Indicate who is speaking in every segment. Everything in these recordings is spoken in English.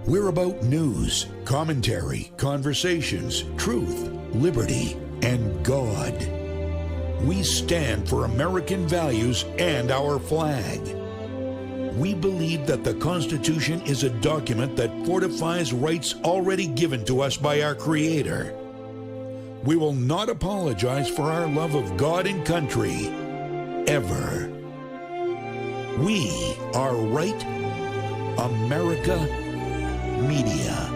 Speaker 1: We're about news, commentary, conversations, truth, liberty, and God. We stand for American values and our flag. We believe that the Constitution is a document that fortifies rights already given to us by our Creator. We will not apologize for our love of God and country, ever. We are Right America Media.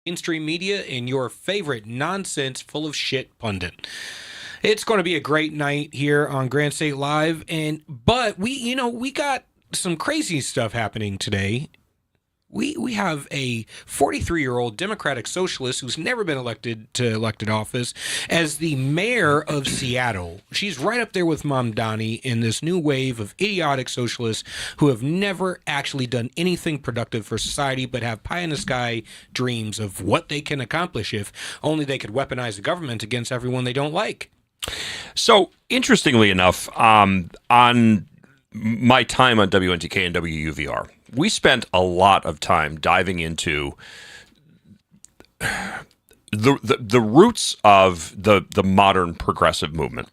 Speaker 2: Mainstream media and your favorite nonsense full of shit pundit. It's going to be a great night here on Grand State Live, but we got some crazy stuff happening today. We have a 43-year-old Democratic socialist who's never been elected to elected office as the mayor of Seattle. She's right up there with Mamdani in this new wave of idiotic socialists who have never actually done anything productive for society but have pie-in-the-sky dreams of what they can accomplish if only they could weaponize the government against everyone they don't like.
Speaker 3: So, interestingly enough, on my time on WNTK and WUVR, we spent a lot of time diving into the roots of the modern progressive movement.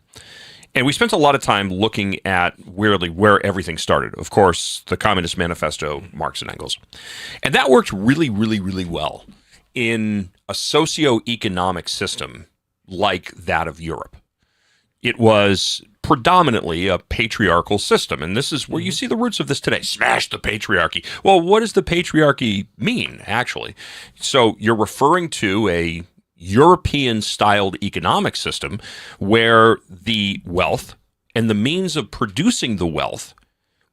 Speaker 3: And we spent a lot of time looking at where everything started. Of course, the Communist Manifesto, Marx and Engels. And that worked really, really, really well in a socio-economic system like that of Europe. It was predominantly a patriarchal system, and this is where you see the roots of this today. Smash the patriarchy. Well, what does the patriarchy mean, actually? So you're referring to a European-styled economic system where the wealth and the means of producing the wealth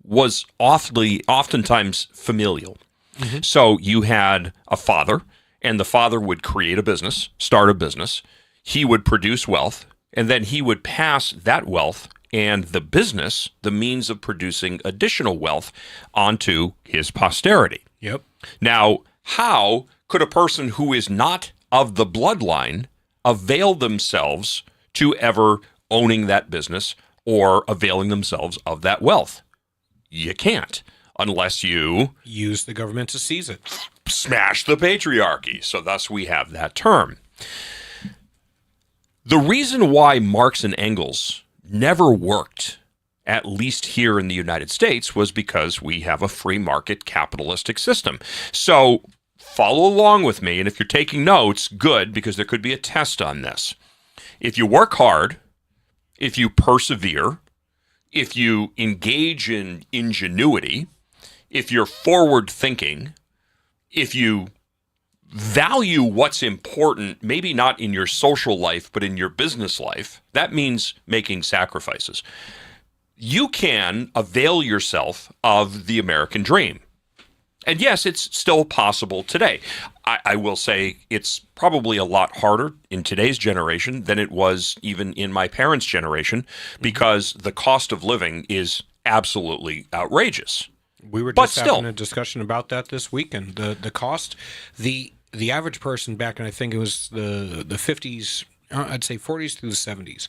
Speaker 3: was oftentimes familial. Mm-hmm. So you had a father, and the father would create a business, start a business. He would produce wealth, and then he would pass that wealth and the business the means of producing additional wealth onto his posterity.
Speaker 2: Yep.
Speaker 3: Now, how could a person who is not of the bloodline avail themselves to ever owning that business or availing themselves of that wealth? You can't unless you
Speaker 2: Use the government to seize it.
Speaker 3: smash the patriarchy. So thus we have that term. The reason why Marx and Engels never worked, at least here in the United States, was because we have a free market capitalistic system. So follow along with me, and if you're taking notes, good, because there could be a test on this. If you work hard, if you persevere, if you engage in ingenuity, if you're forward thinking, if you value what's important, maybe not in your social life, but in your business life, that means making sacrifices. You can avail yourself of the American dream. And yes, it's still possible today. I will say it's probably a lot harder in today's generation than it was even in my parents' generation, because the cost of living is absolutely outrageous.
Speaker 2: We were just having a discussion about that this weekend. The cost, the average person back in, I think it was the 50s, I'd say 40s through the 70s,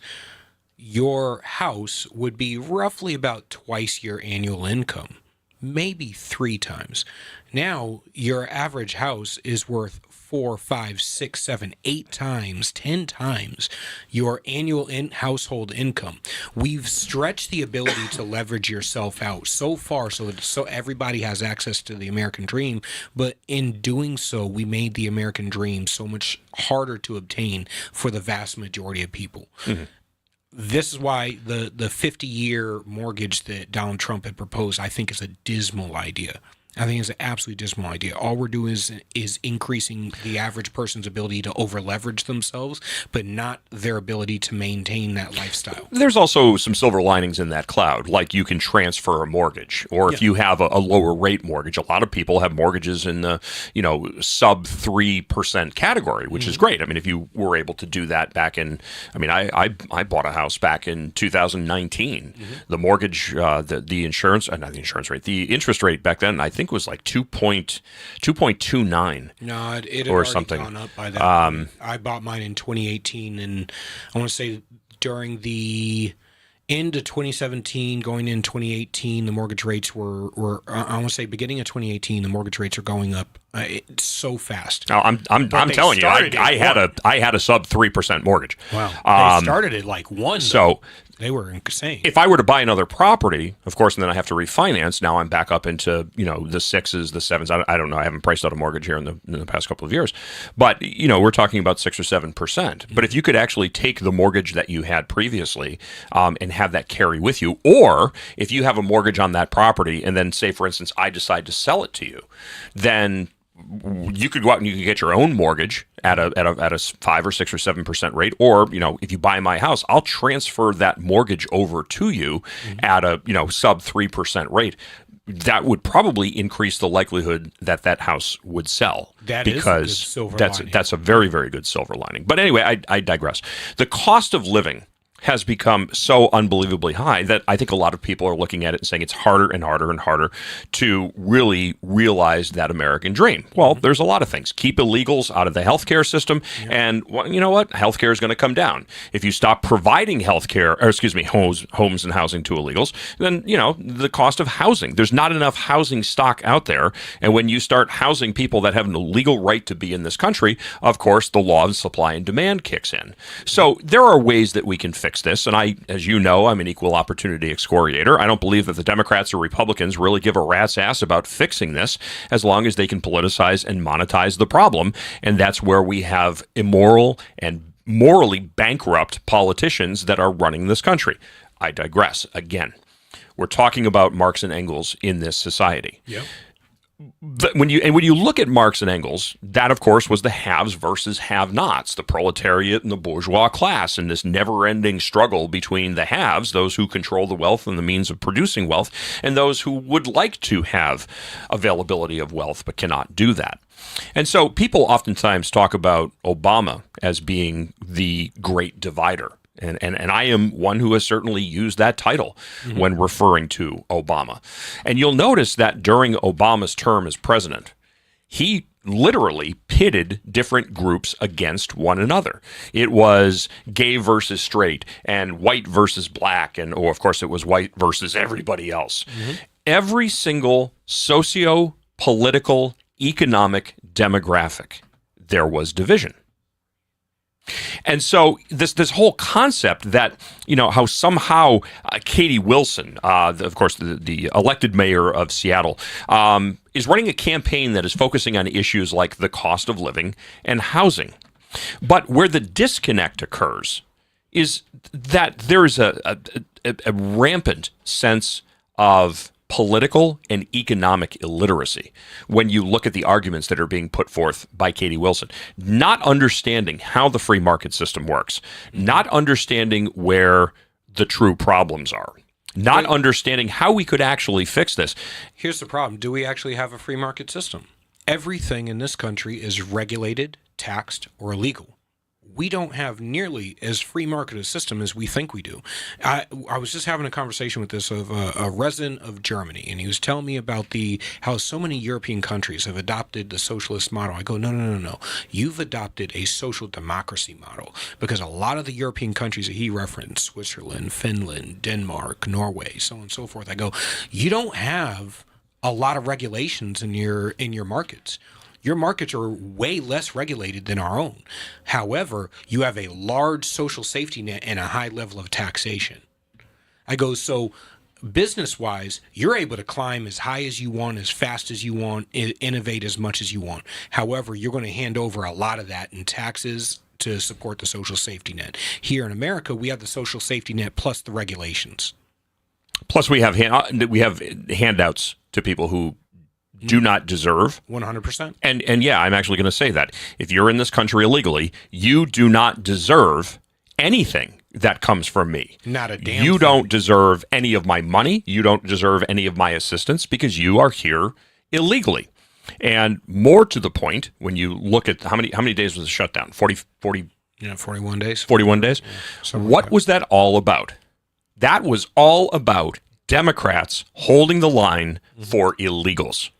Speaker 2: your house would be roughly about twice your annual income, maybe 3 times. Now, your average house is worth 4, 5, 6, 7, 8 times, 10 times your annual household income. We've stretched the ability to leverage yourself out so far so everybody has access to the American dream, but in doing so, we made the American dream so much harder to obtain for the vast majority of people. Mm-hmm. This is why the 50-year mortgage that Donald Trump had proposed, I think, is a dismal idea. I think it's an absolutely dismal idea. All we're doing is increasing the average person's ability to over-leverage themselves, but not their ability to maintain that lifestyle.
Speaker 3: There's also some silver linings in that cloud, like you can transfer a mortgage, or if you have a lower rate mortgage. A lot of people have mortgages in the sub 3% category, which is great. I mean, if you were able to do that back in, I bought a house back in 2019. The mortgage, the insurance, not the insurance rate, the interest rate back then, I think was like 2.29.
Speaker 2: No, it had
Speaker 3: or
Speaker 2: already
Speaker 3: something.
Speaker 2: Gone up by that point. I bought mine in 2018, and I want to say during the end of 2017, going in 2018, the mortgage rates were I want to say beginning of 2018, the mortgage rates are going up so fast.
Speaker 3: Now, I'm telling you, I had a sub 3% mortgage.
Speaker 2: Wow, they started at like 1.
Speaker 3: So
Speaker 2: they were insane.
Speaker 3: If I were to buy another property, of course, and then I have to refinance, now I'm back up into the 6s, the 7s. I don't know. I haven't priced out a mortgage here in the past couple of years, but we're talking about 6 or 7%. But if you could actually take the mortgage that you had previously and have that carry with you, or if you have a mortgage on that property and then say, for instance, I decide to sell it to you, then you could go out and you could get your own mortgage at a 5 or 6 or 7% rate, or if you buy my house, I'll transfer that mortgage over to you at a sub 3% rate. That would probably increase the likelihood that house would sell. That's a very, very good silver lining. But anyway, I digress. The cost of living has become so unbelievably high that I think a lot of people are looking at it and saying it's harder and harder and harder to really realize that American dream. Well, there's a lot of things. Keep illegals out of the healthcare system, and you know what? Healthcare is going to come down. If you stop providing homes and housing to illegals, then the cost of housing. There's not enough housing stock out there, and when you start housing people that have an legal right to be in this country, of course, the law of supply and demand kicks in. So there are ways that we can fix this, and as you know, I'm an equal opportunity excoriator. I don't believe that the Democrats or Republicans really give a rat's ass about fixing this, as long as they can politicize and monetize the problem, and that's where we have immoral and morally bankrupt politicians that are running this country. I digress. Again, we're talking about Marx and Engels in this society.
Speaker 2: Yep.
Speaker 3: When you look at Marx and Engels, that of course was the haves versus have-nots, the proletariat and the bourgeois class, and this never-ending struggle between the haves, those who control the wealth and the means of producing wealth, and those who would like to have availability of wealth but cannot do that. And so people oftentimes talk about Obama as being the great divider. And I am one who has certainly used that title when referring to Obama. And you'll notice that during Obama's term as president, he literally pitted different groups against one another. It was gay versus straight and white versus black. And, of course, it was white versus everybody else. Every single socio-political, economic demographic, there was division. And so this whole concept that, how somehow Katie Wilson, of course, the elected mayor of Seattle, is running a campaign that is focusing on issues like the cost of living and housing. But where the disconnect occurs is that there is a rampant sense of political and economic illiteracy when you look at the arguments that are being put forth by Katie Wilson, not understanding how the free market system works, not understanding where the true problems are, not understanding how we could actually fix this.
Speaker 2: Here's the problem. Do we actually have a free market system? Everything in this country is regulated, taxed, or illegal. We don't have nearly as free market a system as we think we do. I was just having a conversation with this of a resident of Germany, and he was telling me about how so many European countries have adopted the socialist model. I go, no. You've adopted a social democracy model, because a lot of the European countries that he referenced, Switzerland, Finland, Denmark, Norway, so on and so forth, I go, you don't have a lot of regulations in your markets. Your markets are way less regulated than our own. However, you have a large social safety net and a high level of taxation. I go, so business-wise, you're able to climb as high as you want, as fast as you want, innovate as much as you want. However, you're going to hand over a lot of that in taxes to support the social safety net. Here in America, we have the social safety net plus the regulations.
Speaker 3: Plus, we have handouts to people who do not deserve.
Speaker 2: 100%.
Speaker 3: And yeah, I'm actually going to say that. If you're in this country illegally, you do not deserve anything that comes from me.
Speaker 2: Not a damn
Speaker 3: You
Speaker 2: thing.
Speaker 3: don't deserve any of my money. You don't deserve any of my assistance because you are here illegally. And more to the point, when you look at how many days was the shutdown? 41 days. 41 days?
Speaker 2: Yeah,
Speaker 3: what was that all about? That was all about Democrats holding the line for illegals.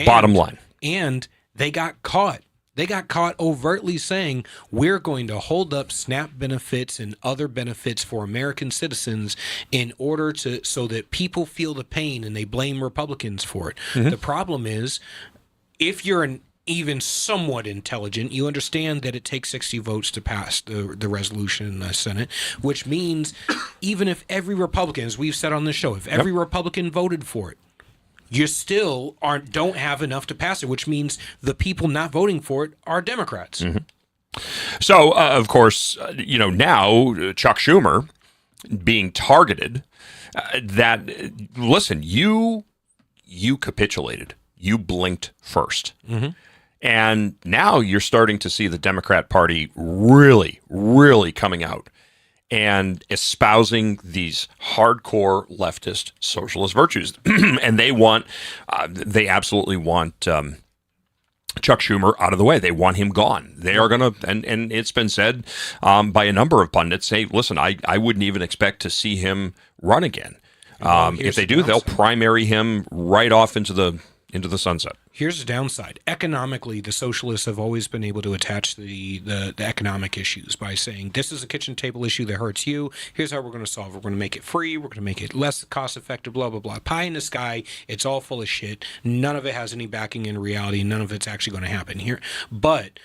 Speaker 3: Bottom line.
Speaker 2: And they got caught. They got caught overtly saying, we're going to hold up SNAP benefits and other benefits for American citizens in order so that people feel the pain and they blame Republicans for it. The problem is, if you're even somewhat intelligent, you understand that it takes 60 votes to pass the resolution in the Senate, which means even if every Republican, as we've said on this show, if every Republican voted for it, you still don't have enough to pass it, which means the people not voting for it are Democrats.
Speaker 3: So, of course, now Chuck Schumer being targeted, listen, you capitulated. You blinked first. And now you're starting to see the Democrat Party really, really coming out and espousing these hardcore leftist socialist virtues. And they absolutely want Chuck Schumer out of the way. They want him gone. They are going to, and it's been said by a number of pundits, say, listen, I wouldn't even expect to see him run again. If they do, they'll primary him right off into the sunset.
Speaker 2: Here's the downside. Economically, the socialists have always been able to attach the economic issues by saying, this is a kitchen table issue that hurts you. Here's how we're going to solve it. We're going to make it free. We're going to make it less cost effective, blah, blah, blah. Pie in the sky. It's all full of shit. None of it has any backing in reality. None of it's actually going to happen here. But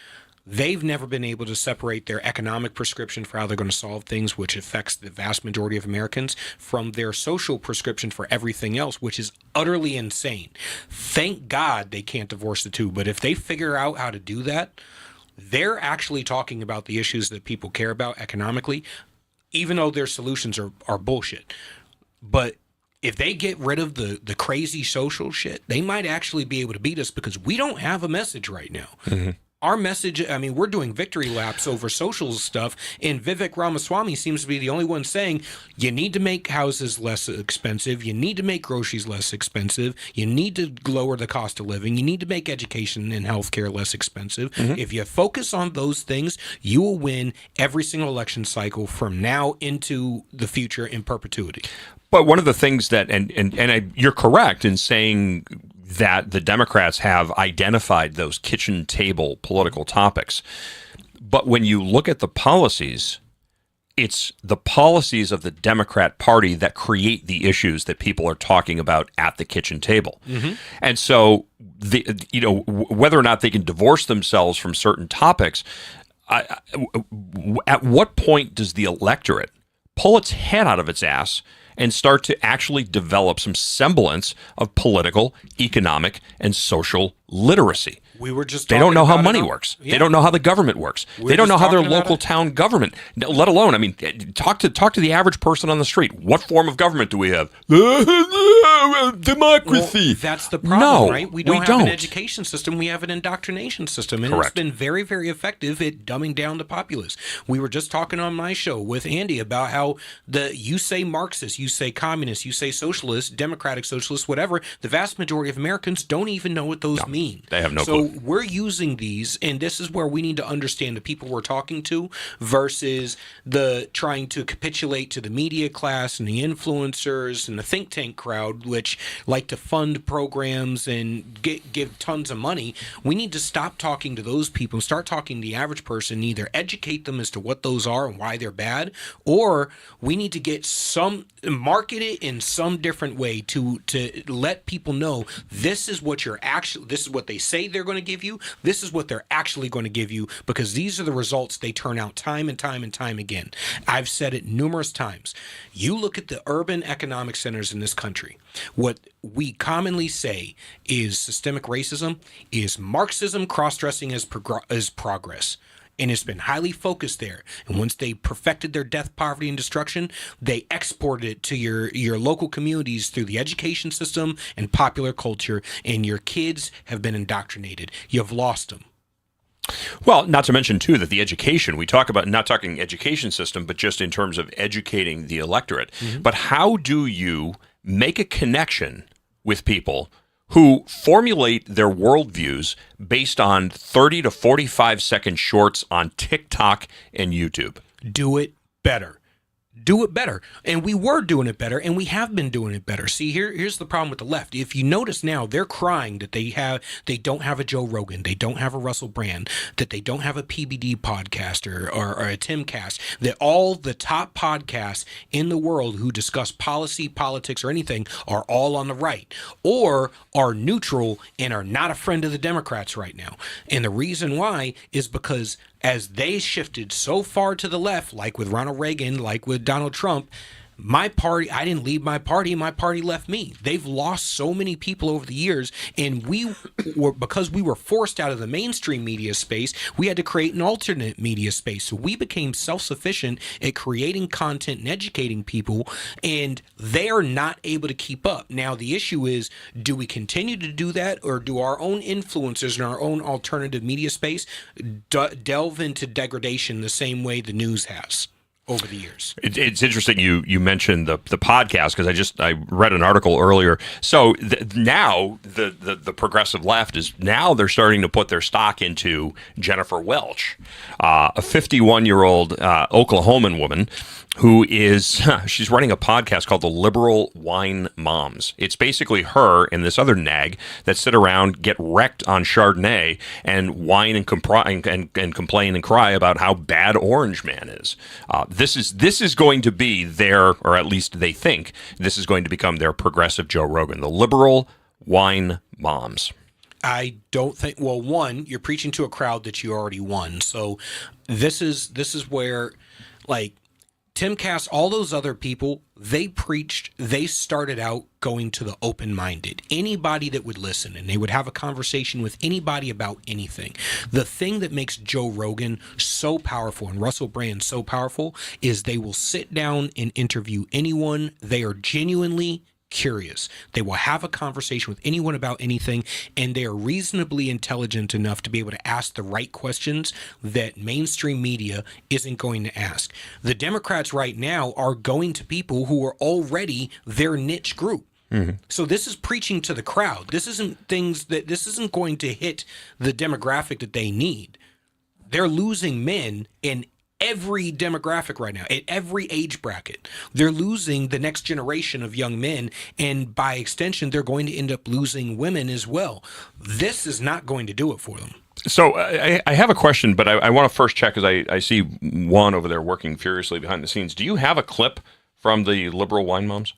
Speaker 2: they've never been able to separate their economic prescription for how they're going to solve things, which affects the vast majority of Americans, from their social prescription for everything else, which is utterly insane. Thank God they can't divorce the two. But if they figure out how to do that, they're actually talking about the issues that people care about economically, even though their solutions are bullshit. But if they get rid of the crazy social shit, they might actually be able to beat us, because we don't have a message right now. our message, I mean, we're doing victory laps over social stuff, and Vivek Ramaswamy seems to be the only one saying you need to make houses less expensive, you need to make groceries less expensive, you need to lower the cost of living, you need to make education and healthcare less expensive. If you focus on those things, you will win every single election cycle from now into the future in perpetuity.
Speaker 3: But one of the things that, you're correct in saying that the Democrats have identified those kitchen table political topics. But when you look at the policies, it's the policies of the Democrat Party that create the issues that people are talking about at the kitchen table. And so, whether or not they can divorce themselves from certain topics, at what point does the electorate pull its head out of its ass and start to actually develop some semblance of political, economic, and social literacy?
Speaker 2: We were just
Speaker 3: They don't know how money works. They don't know how the government works. They don't know how their local town government, let alone, I mean, talk to the average person on the street. What form of government do we have? Democracy.
Speaker 2: Well, that's the problem, right? We don't have an education system. We have an indoctrination system. And
Speaker 3: Correct.
Speaker 2: It's been very, very effective at dumbing down the populace. We were just talking on my show with Andy about how you say Marxist, you say communist, you say socialist, democratic socialist, whatever. The vast majority of Americans don't even know what those mean.
Speaker 3: They have no clue.
Speaker 2: So we're using these, and this is where we need to understand the people we're talking to versus the trying to capitulate to the media class and the influencers and the think tank crowd, which like to fund programs and give tons of money. We need to stop talking to those people and start talking to the average person, either educate them as to what those are and why they're bad, or we need to get market it in some different way to let people know this is what this is what they say they're going to give you. This is what they're actually going to give you, because these are the results they turn out time and time and time again. I've said it numerous times. You look at the urban economic centers in this country. What we commonly say is systemic racism is Marxism cross-dressing as progress. And it's been highly focused there. And once they perfected their death, poverty, and destruction, they exported it to your local communities through the education system and popular culture, and your kids have been indoctrinated. You've lost them.
Speaker 3: Well, not to mention, too, that the education, we talk about not talking education system, but just in terms of educating the electorate. But how do you make a connection with people who formulate their worldviews based on 30 to 45-second shorts on TikTok and YouTube?
Speaker 2: Do it better. Do it better. And we were doing it better, and we have been doing it better. See, here's the problem with the left. If you notice now, they're crying that they don't have a Joe Rogan, they don't have a Russell Brand, that they don't have a PBD podcast or a Timcast, that all the top podcasts in the world who discuss policy, politics, or anything are all on the right, or are neutral and are not a friend of the Democrats right now. And the reason why is because as they shifted so far to the left, like with Ronald Reagan, like with Donald Trump, my party, I didn't leave my party left me. They've lost so many people over the years, and because we were forced out of the mainstream media space, we had to create an alternate media space. So we became self-sufficient at creating content and educating people, and they are not able to keep up. Now, the issue is, do we continue to do that, or do our own influencers in our own alternative media space delve into degradation the same way the news has over the years?
Speaker 3: It's interesting you mentioned the podcast, because I read an article earlier. So now the progressive left is now they're starting to put their stock into Jennifer Welch, a 51-year-old Oklahoman woman who is she's running a podcast called The Liberal Wine Moms. It's basically her and this other nag that sit around, get wrecked on Chardonnay, and whine and complain and cry about how bad Orange Man is. This is going to be their, or at least they think this is going to become their progressive Joe Rogan. The Liberal Wine Moms.
Speaker 2: I don't think. Well, one, you're preaching to a crowd that you already won. So this is where, like, Timcast, all those other people, they started out going to the open-minded. Anybody that would listen, and they would have a conversation with anybody about anything. The thing that makes Joe Rogan so powerful and Russell Brand so powerful is they will sit down and interview anyone. They are genuinely curious. They will have a conversation with anyone about anything, and they are reasonably intelligent enough to be able to ask the right questions that mainstream media isn't going to ask. The Democrats right now are going to people who are already their niche group. So this is preaching to the crowd. This isn't going to hit the demographic that they need. They're losing men in every demographic right now, at every age bracket. They're losing the next generation of young men, and by extension, they're going to end up losing women as well. This is not going to do it for them.
Speaker 3: So I have a question, but I want to first check, because I see Juan over there working furiously behind the scenes. Do you have a clip from the liberal wine moms?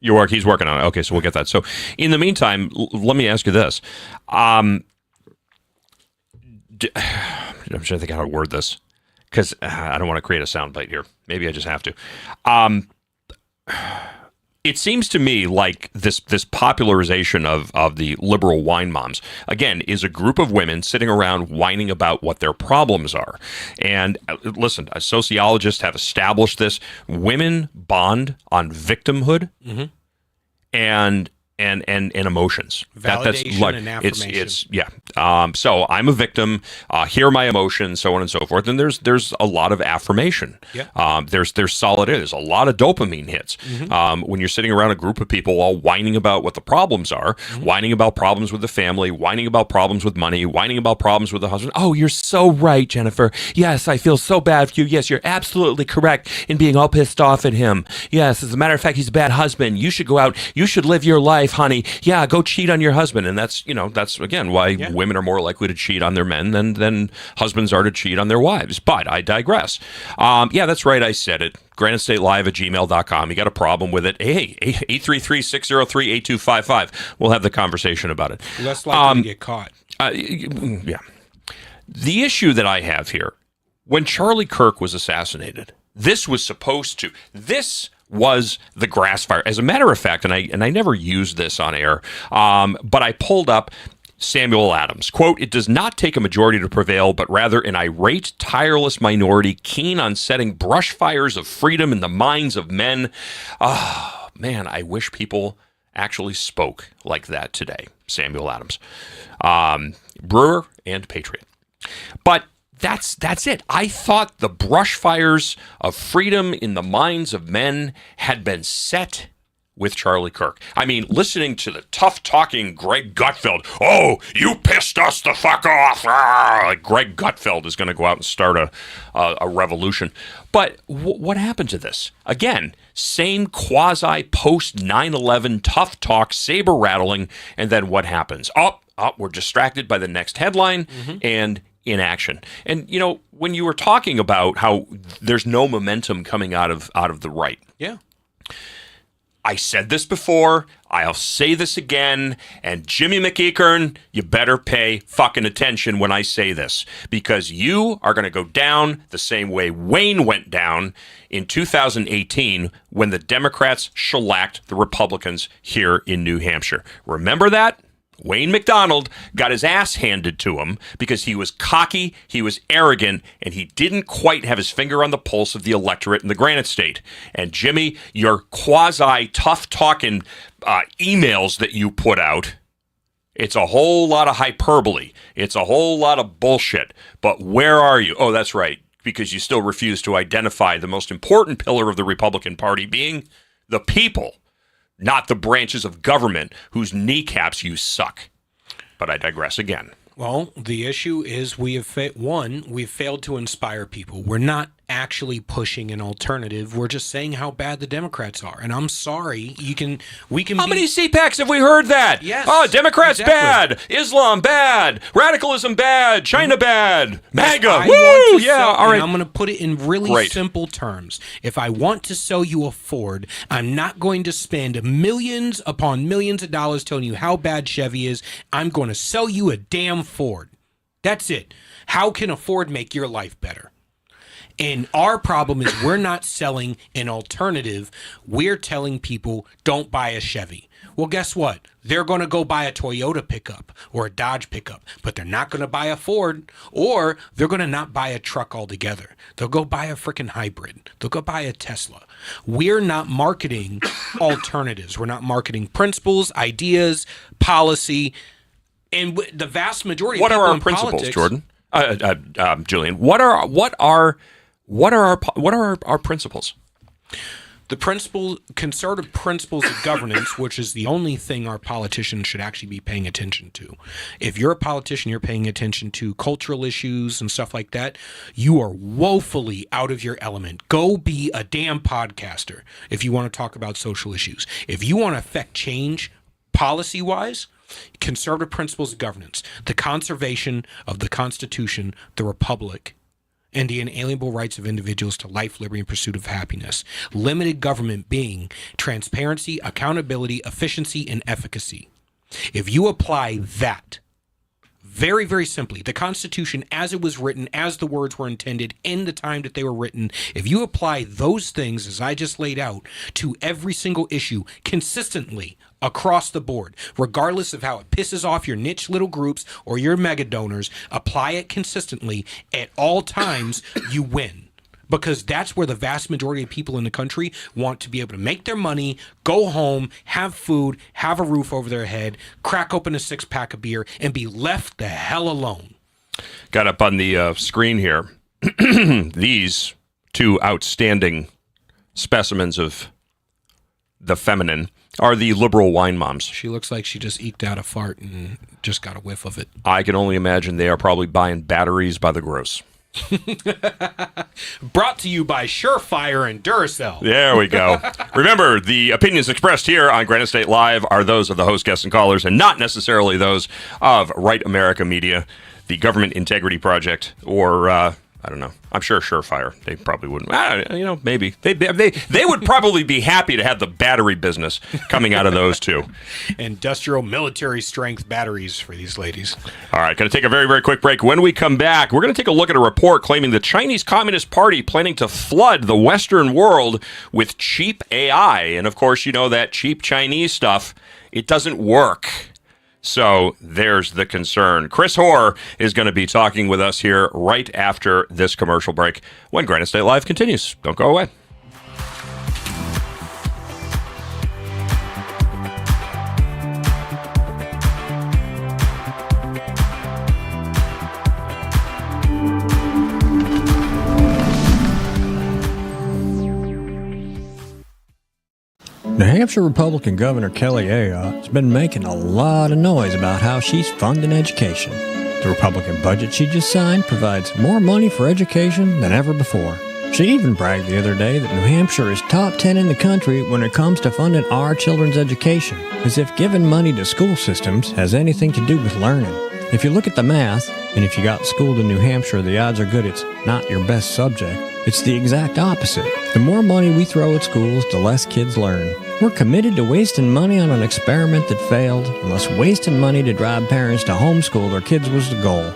Speaker 3: He's working on it. Okay, so we'll get that. So in the meantime, let me ask you this. I'm trying to think how to word this, because I don't want to create a soundbite here. Maybe I just have to. It seems to me like this popularization of the liberal wine moms, again, is a group of women sitting around whining about what their problems are. And listen, sociologists have established this. Women bond on victimhood and emotions.
Speaker 2: Validation and affirmation.
Speaker 3: So I'm a victim. Here are my emotions, so on and so forth. And there's a lot of affirmation.
Speaker 2: Yeah.
Speaker 3: There's solidarity. There's a lot of dopamine hits. When you're sitting around a group of people all whining about what the problems are, whining about problems with the family, whining about problems with money, whining about problems with the husband. Oh, you're so right, Jennifer. Yes, I feel so bad for you. Yes, you're absolutely correct in being all pissed off at him. Yes, as a matter of fact, he's a bad husband. You should go out. You should live your life, honey. Yeah, go cheat on your husband. And that's again why women are more likely to cheat on their men than husbands are to cheat on their wives. But I digress. That's right. I said it. GraniteStateLive@gmail.com. You got a problem with it? Hey, 833-603-8255. We'll have the conversation about it.
Speaker 2: Less likely to get caught.
Speaker 3: The issue that I have here, when Charlie Kirk was assassinated, this was the grass fire. As a matter of fact, and I never used this on air, but I pulled up Samuel Adams. Quote, "It does not take a majority to prevail, but rather an irate, tireless minority keen on setting brush fires of freedom in the minds of men." Oh, man, I wish people actually spoke like that today. Samuel Adams. Brewer and patriot. But that's it. I thought the brush fires of freedom in the minds of men had been set with Charlie Kirk. I mean, listening to the tough-talking Greg Gutfeld, "Oh, you pissed us the fuck off." Like Greg Gutfeld is going to go out and start a revolution. But what happened to this? Again, same quasi-post 9/11 tough talk, saber-rattling, and then what happens? We're distracted by the next headline, and inaction. And when you were talking about how there's no momentum coming out of the right.
Speaker 2: Yeah.
Speaker 3: I said this before, I'll say this again, and Jimmy McEachern, you better pay fucking attention when I say this, because you are going to go down the same way Wayne went down in 2018 when the Democrats shellacked the Republicans here in New Hampshire. Remember that? Wayne McDonald got his ass handed to him because he was cocky, he was arrogant, and he didn't quite have his finger on the pulse of the electorate in the Granite State. And Jimmy, your quasi-tough-talking emails that you put out, it's a whole lot of hyperbole. It's a whole lot of bullshit. But where are you? Oh, that's right, because you still refuse to identify the most important pillar of the Republican Party being the people, not the branches of government whose kneecaps you suck. But I digress again.
Speaker 2: Well, the issue is we've failed to inspire people. We're not actually pushing an alternative. We're just saying how bad the Democrats are. And I'm sorry, we can
Speaker 3: How many CPACs have we heard that?
Speaker 2: Yes.
Speaker 3: Oh, Democrats
Speaker 2: exactly.
Speaker 3: bad, Islam bad, radicalism bad, China bad, MAGA.
Speaker 2: Woo!
Speaker 3: Yeah, all right.
Speaker 2: I'm going to put it in really simple terms. If I want to sell you a Ford, I'm not going to spend millions upon millions of dollars telling you how bad Chevy is. I'm going to sell you a damn Ford. That's it. How can a Ford make your life better? And our problem is we're not selling an alternative. We're telling people don't buy a Chevy. Well, guess what? They're going to go buy a Toyota pickup or a Dodge pickup, but they're not going to buy a Ford, or they're going to not buy a truck altogether. They'll go buy a freaking hybrid. They'll go buy a Tesla. We're not marketing alternatives. We're not marketing principles, ideas, policy, and the vast majority of people
Speaker 3: What are our
Speaker 2: in
Speaker 3: principles,
Speaker 2: politics,
Speaker 3: Jordan? Julian, what are our principles?
Speaker 2: The conservative principles of governance, which is the only thing our politicians should actually be paying attention to. If you're a politician, you're paying attention to cultural issues and stuff like that, you are woefully out of your element. Go be a damn podcaster if you want to talk about social issues. If you want to affect change policy-wise, conservative principles of governance, the conservation of the Constitution, the Republic, and the inalienable rights of individuals to life, liberty, and pursuit of happiness. Limited government being transparency, accountability, efficiency, and efficacy. If you apply that, very, very simply, the Constitution as it was written, as the words were intended in the time that they were written, if you apply those things, as I just laid out, to every single issue consistently across the board, regardless of how it pisses off your niche little groups or your mega donors, apply it consistently at all times, you win. Because that's where the vast majority of people in the country want to be able to make their money, go home, have food, have a roof over their head, crack open a 6-pack of beer, and be left the hell alone.
Speaker 3: Got up on the screen here. These two outstanding specimens of the feminine are the liberal wine moms.
Speaker 2: She looks like she just eked out a fart and just got a whiff of it.
Speaker 3: I can only imagine they are probably buying batteries by the gross.
Speaker 2: Brought to you by Surefire and Duracell.
Speaker 3: There we go. Remember, the opinions expressed here on Granite State Live are those of the host, guests, and callers, and not necessarily those of Right America Media, the Government Integrity Project, or I don't know. I'm sure Surefire. They probably wouldn't. Maybe they would probably be happy to have the battery business coming out of those two.
Speaker 2: Industrial military strength batteries for these ladies.
Speaker 3: All right, going to take a very, very quick break. When we come back, we're going to take a look at a report claiming the Chinese Communist Party planning to flood the Western world with cheap AI. And of course, you know that cheap Chinese stuff, it doesn't work. So there's the concern. Chris Hoare is going to be talking with us here right after this commercial break when Granite State Live continues. Don't go away.
Speaker 4: New Hampshire Republican Governor Kelly Ayotte has been making a lot of noise about how she's funding education. The Republican budget she just signed provides more money for education than ever before. She even bragged the other day that New Hampshire is top 10 in the country when it comes to funding our children's education, as if giving money to school systems has anything to do with learning. If you look at the math, and if you got schooled in New Hampshire, the odds are good it's not your best subject. It's the exact opposite. The more money we throw at schools, the less kids learn. We're committed to wasting money on an experiment that failed, unless wasting money to drive parents to homeschool their kids was the goal.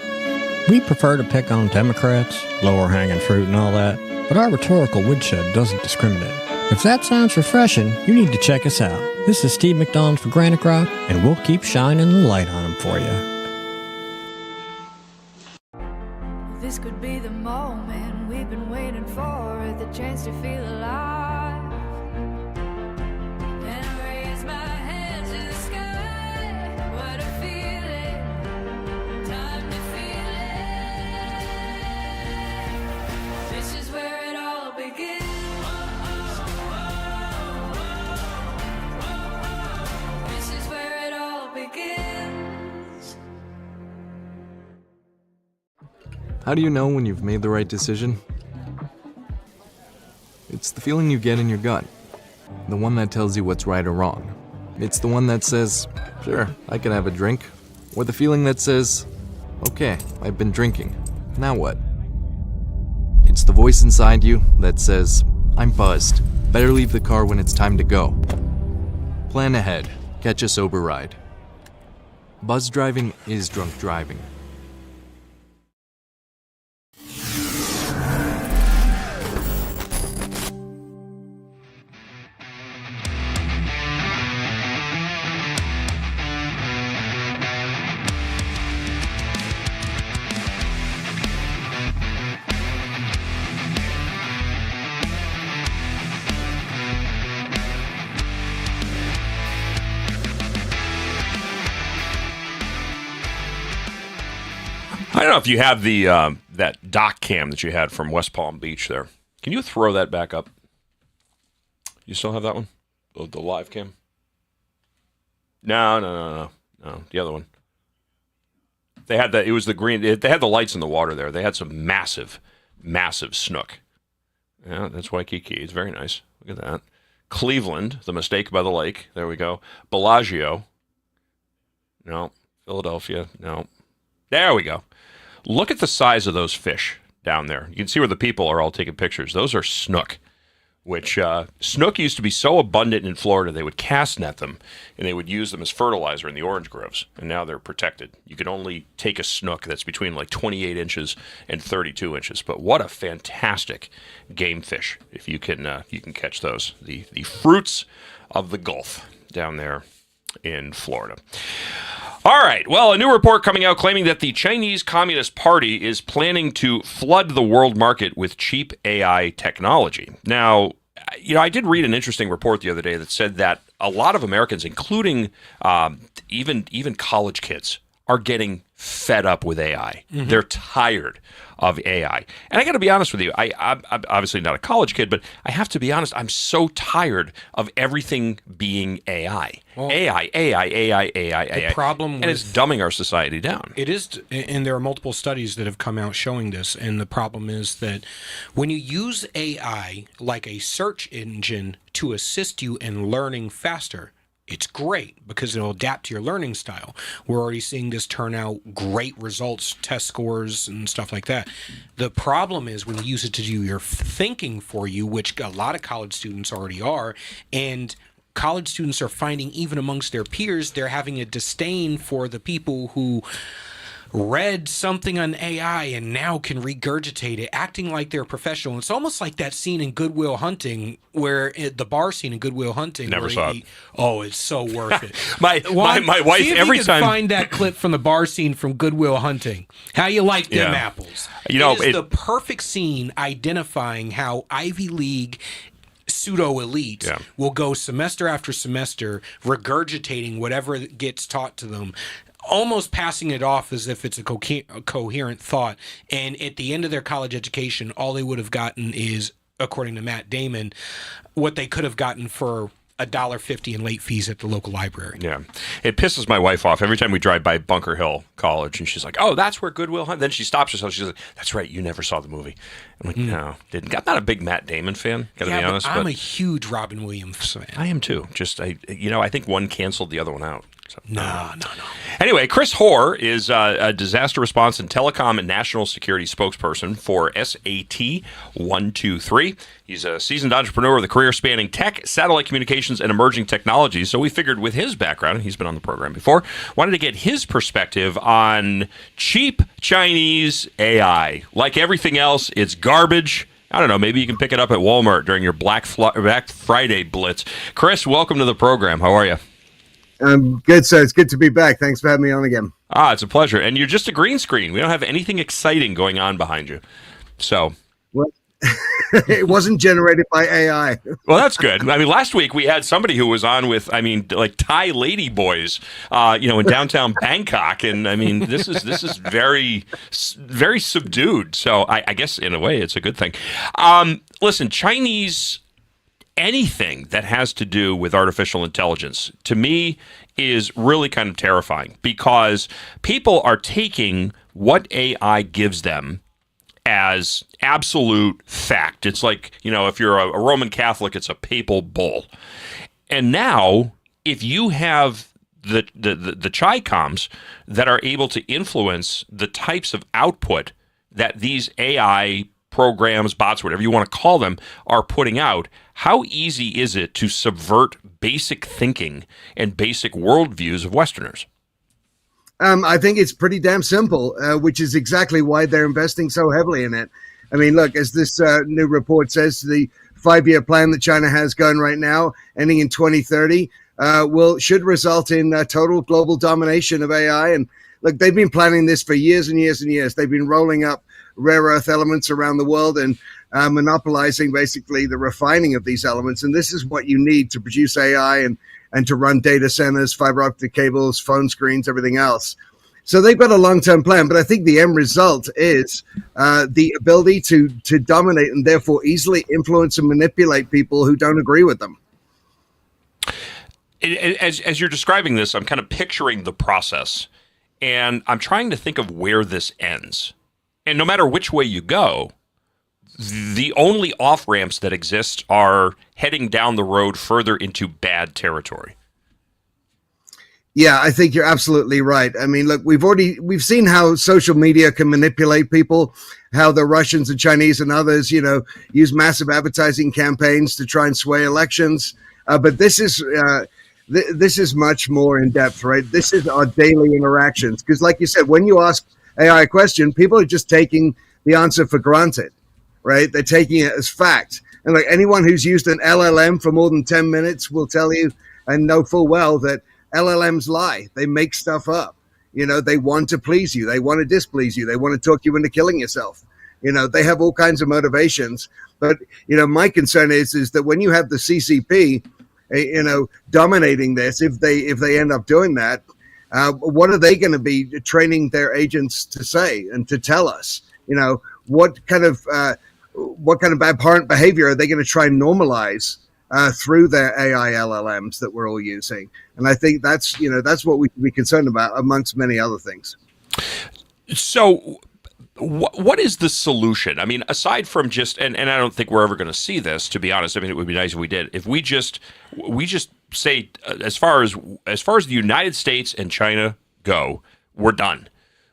Speaker 4: We prefer to pick on Democrats, lower hanging fruit and all that, but our rhetorical woodshed doesn't discriminate. If that sounds refreshing, you need to check us out. This is Steve McDonald for Granite Rock, and we'll keep shining the light on them for you.
Speaker 5: This could be the moment we've been waiting for, the chance to feel alive. And I raise my hands to the sky. What a feeling, time to feel it. This is where it all begins. This is where it all begins.
Speaker 6: How do you know when you've made the right decision? It's the feeling you get in your gut. The one that tells you what's right or wrong. It's the one that says, sure, I can have a drink. Or the feeling that says, okay, I've been drinking. Now what? It's the voice inside you that says, I'm buzzed. Better leave the car when it's time to go. Plan ahead. Catch a sober ride. Buzz driving is drunk driving.
Speaker 3: don't know if you have the that dock cam that you had from West Palm Beach there. Can you throw that back up? You still have that one? The live cam? No. The other one. They had it was the green. They had the lights in the water there. They had some massive snook. Yeah, that's Waikiki. It's very nice. Look at that. Cleveland, the mistake by the lake. There we go. Bellagio. No. Philadelphia. No. There we go. Look at the size of those fish down there. You can see where the people are all taking pictures. Those are snook, which snook used to be so abundant in Florida, they would cast net them, and they would use them as fertilizer in the orange groves, and now they're protected. You can only take a snook that's between like 28 inches and 32 inches, but what a fantastic game fish if you can catch those. The fruits of the Gulf down there in Florida. All right. Well, a new report coming out claiming that the Chinese Communist Party is planning to flood the world market with cheap AI technology. Now, I did read an interesting report the other day that said that a lot of Americans, including even college kids, are getting fed up with AI. Mm-hmm. They're tired of AI. And I got to be honest with you. I'm obviously not a college kid, but I have to be honest. I'm so tired of everything being AI. Well, AI.
Speaker 2: The problem
Speaker 3: and it's dumbing our society down.
Speaker 2: It is, and there are multiple studies that have come out showing this. And the problem is that when you use AI like a search engine to assist you in learning faster, it's great because it'll adapt to your learning style. We're already seeing this turn out great results, test scores, and stuff like that. The problem is when you use it to do your thinking for you, which a lot of college students already are, and college students are finding even amongst their peers, they're having a disdain for the people who read something on AI and now can regurgitate it, acting like they're professional. It's almost like that scene in Good Will Hunting, the bar scene in Good Will Hunting.
Speaker 3: Never saw it.
Speaker 2: Oh, it's so worth it.
Speaker 3: my wife,
Speaker 2: see if
Speaker 3: every
Speaker 2: you
Speaker 3: time.
Speaker 2: Can find that clip from the bar scene from Good Will Hunting. How you like them apples? It is the perfect scene identifying how Ivy League pseudo elites will go semester after semester regurgitating whatever gets taught to them, almost passing it off as if it's a coherent thought. And at the end of their college education, all they would have gotten is, according to Matt Damon, what they could have gotten for $1.50 in late fees at the local library.
Speaker 3: Yeah. It pisses my wife off every time we drive by Bunker Hill College, and she's like, oh, that's where Goodwill Hunt. Then she stops herself. She's like, that's right, you never saw the movie. I'm like, no, didn't. I'm not a big Matt Damon fan, gotta be honest.
Speaker 2: I'm a huge Robin Williams fan.
Speaker 3: I am too. Just, I think one canceled the other one out. So,
Speaker 2: no.
Speaker 3: Anyway, Chris Hoare is a disaster response and telecom and national security spokesperson for SAT 123. He's a seasoned entrepreneur with a career spanning tech, satellite communications, and emerging technologies. So we figured with his background, and he's been on the program before, wanted to get his perspective on cheap Chinese AI. Like everything else, it's garbage. I don't know, maybe you can pick it up at Walmart during your Black Friday blitz. Chris, welcome to the program. How are you?
Speaker 7: I'm good, sir. It's good to be back. Thanks for having me on again.
Speaker 3: It's a pleasure. And you're just a green screen. We don't have anything exciting going on behind you. So,
Speaker 7: well, it wasn't generated by AI.
Speaker 3: Well, that's good. I mean, last week we had somebody who was on with, like Thai lady boys, in downtown Bangkok. And I mean, this is very, very subdued. So I guess in a way it's a good thing. Listen, anything that has to do with artificial intelligence, to me, is really kind of terrifying because people are taking what AI gives them as absolute fact. It's like, if you're a Roman Catholic, it's a papal bull. And now, if you have the Chi-Coms that are able to influence the types of output that these AI programs, bots, whatever you want to call them, are putting out, how easy is it to subvert basic thinking and basic worldviews of Westerners?
Speaker 7: I think it's pretty damn simple, which is exactly why they're investing so heavily in it. I mean, look, as this new report says, the 5-year plan that China has going right now, ending in 2030, should result in total global domination of AI. And look, they've been planning this for years and years and years. They've been rolling up rare earth elements around the world and monopolizing basically the refining of these elements. And this is what you need to produce AI and to run data centers, fiber optic cables, phone screens, everything else. So they've got a long-term plan, but I think the end result is the ability to dominate and therefore easily influence and manipulate people who don't agree with them.
Speaker 3: As you're describing this, I'm kind of picturing the process, and I'm trying to think of where this ends. And no matter which way you go, the only off ramps that exist are heading down the road further into bad territory.
Speaker 7: Yeah, I think you're absolutely right. I mean, look, we've seen how social media can manipulate people, how the Russians and Chinese and others, use massive advertising campaigns to try and sway elections. But this is much more in depth, right? This is our daily interactions. Because like you said, when you ask AI a question, people are just taking the answer for granted, right? They're taking it as fact. And like anyone who's used an LLM for more than 10 minutes will tell you and know full well that LLMs lie. They make stuff up. They want to please you. They want to displease you. They want to talk you into killing yourself. They have all kinds of motivations. But, my concern is that when you have the CCP, dominating this, if they end up doing that, what are they going to be training their agents to say and to tell us? What kind of abhorrent behavior are they going to try and normalize through their AI LLMs that we're all using? And I think that's what we should be concerned about, amongst many other things.
Speaker 3: So what is the solution? I mean, aside from just, and I don't think we're ever going to see this, to be honest. I mean, it would be nice if we did. If we just say, as far as the United States and China go, we're done.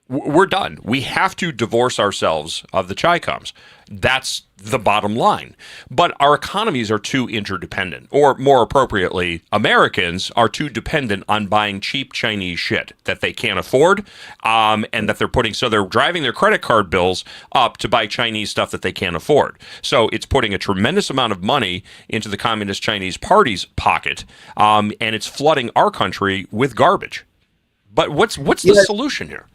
Speaker 3: We're done. We have to divorce ourselves of the Chi-Coms. That's the bottom line. But our economies are too interdependent, or more appropriately, Americans are too dependent on buying cheap Chinese shit that they can't afford, and that they're driving their credit card bills up to buy Chinese stuff that they can't afford. So it's putting a tremendous amount of money into the Communist Chinese Party's pocket, and it's flooding our country with garbage. But what's the solution here?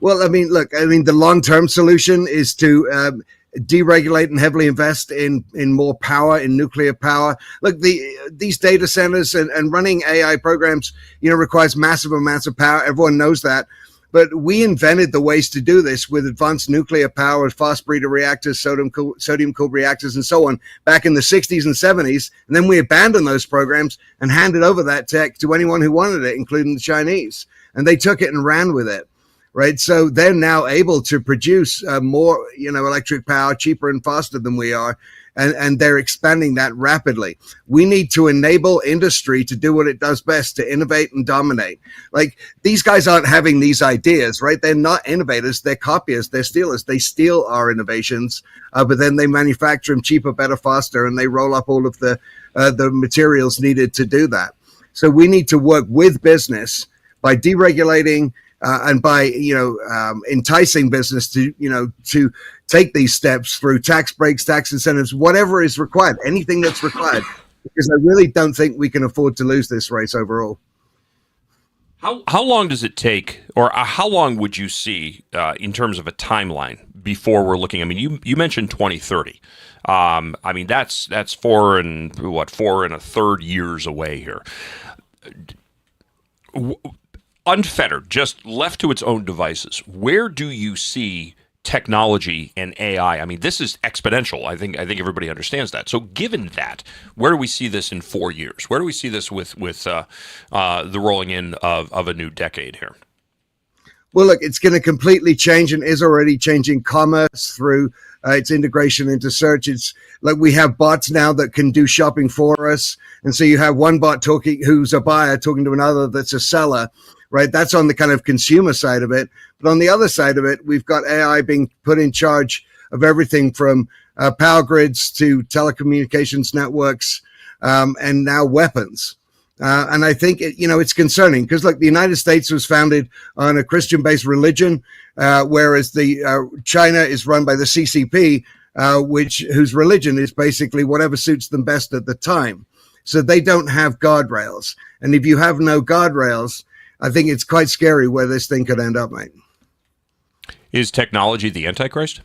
Speaker 7: Well, the long-term solution is to deregulate and heavily invest in more power, in nuclear power. Look, these data centers and running AI programs, requires massive amounts of power. Everyone knows that. But we invented the ways to do this with advanced nuclear power, fast breeder reactors, sodium-cooled reactors, and so on, back in the 60s and 70s. And then we abandoned those programs and handed over that tech to anyone who wanted it, including the Chinese. And they took it and ran with it. Right. So they're now able to produce more, electric power cheaper and faster than we are. And they're expanding that rapidly. We need to enable industry to do what it does best, to innovate and dominate. Like, these guys aren't having these ideas, right? They're not innovators. They're copiers. They're stealers. They steal our innovations, but then they manufacture them cheaper, better, faster, and they roll up all of the materials needed to do that. So we need to work with business by deregulating, and by enticing business to take these steps through tax breaks, tax incentives, whatever is required, anything that's required, because I really don't think we can afford to lose this race overall.
Speaker 3: How long does it take, or how long would you see in terms of a timeline before we're looking? I mean, you mentioned 2030. I mean, that's 4 1/3 years away here. Unfettered, just left to its own devices, where do you see technology and AI? I mean, this is exponential. I think everybody understands that. So given that, where do we see this in 4 years? Where do we see this with the rolling in of a new decade here?
Speaker 7: Well, look, it's going to completely change and is already changing commerce through its integration into search. It's like we have bots now that can do shopping for us. And so you have one bot who's a buyer talking to another that's a seller. Right, that's on the kind of consumer side of it. But on the other side of it, we've got AI being put in charge of everything from power grids to telecommunications networks, and now weapons. And I think it's concerning because, look, the United States was founded on a Christian-based religion, whereas China is run by the CCP, whose religion is basically whatever suits them best at the time. So they don't have guardrails, and if you have no guardrails, I think it's quite scary where this thing could end up, mate.
Speaker 3: Is technology the Antichrist?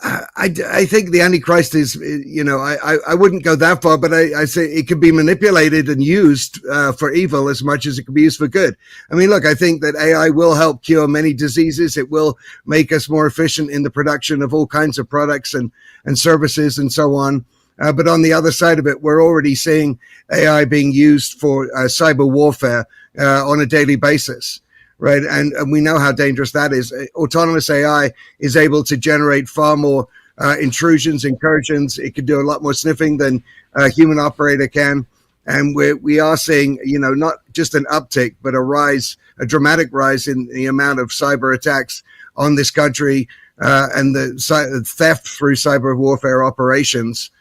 Speaker 7: I think the Antichrist is, I wouldn't go that far, but I say it could be manipulated and used for evil as much as it can be used for good. I mean, look, I think that AI will help cure many diseases. It will make us more efficient in the production of all kinds of products and services and so on. But on the other side of it, we're already seeing AI being used for cyber warfare on a daily basis. Right. And we know how dangerous that is. Autonomous AI is able to generate far more intrusions, incursions. It can do a lot more sniffing than a human operator can. And we are seeing, not just an uptick, but a dramatic rise in the amount of cyber attacks on this country and the theft through cyber warfare operations.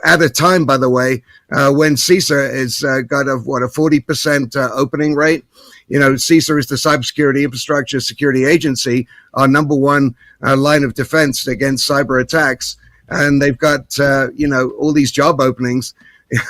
Speaker 7: At a time, by the way, when CISA has got a 40% opening rate. CISA is the Cybersecurity Infrastructure Security Agency, our number one line of defense against cyber attacks. And they've got, all these job openings.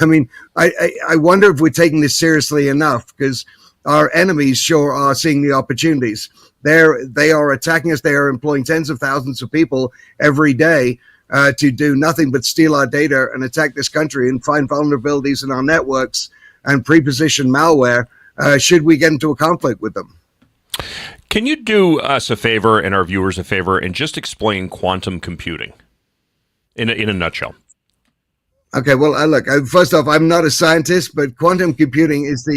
Speaker 7: I mean, I wonder if we're taking this seriously enough, because our enemies sure are seeing the opportunities. They are attacking us. They are employing tens of thousands of people every day to do nothing but steal our data and attack this country and find vulnerabilities in our networks and pre-position malware. Should we get into a conflict with them?
Speaker 3: Can you do us a favor and our viewers a favor and just explain quantum computing in a nutshell?
Speaker 7: Okay, well, look, first off, I'm not a scientist, but quantum computing is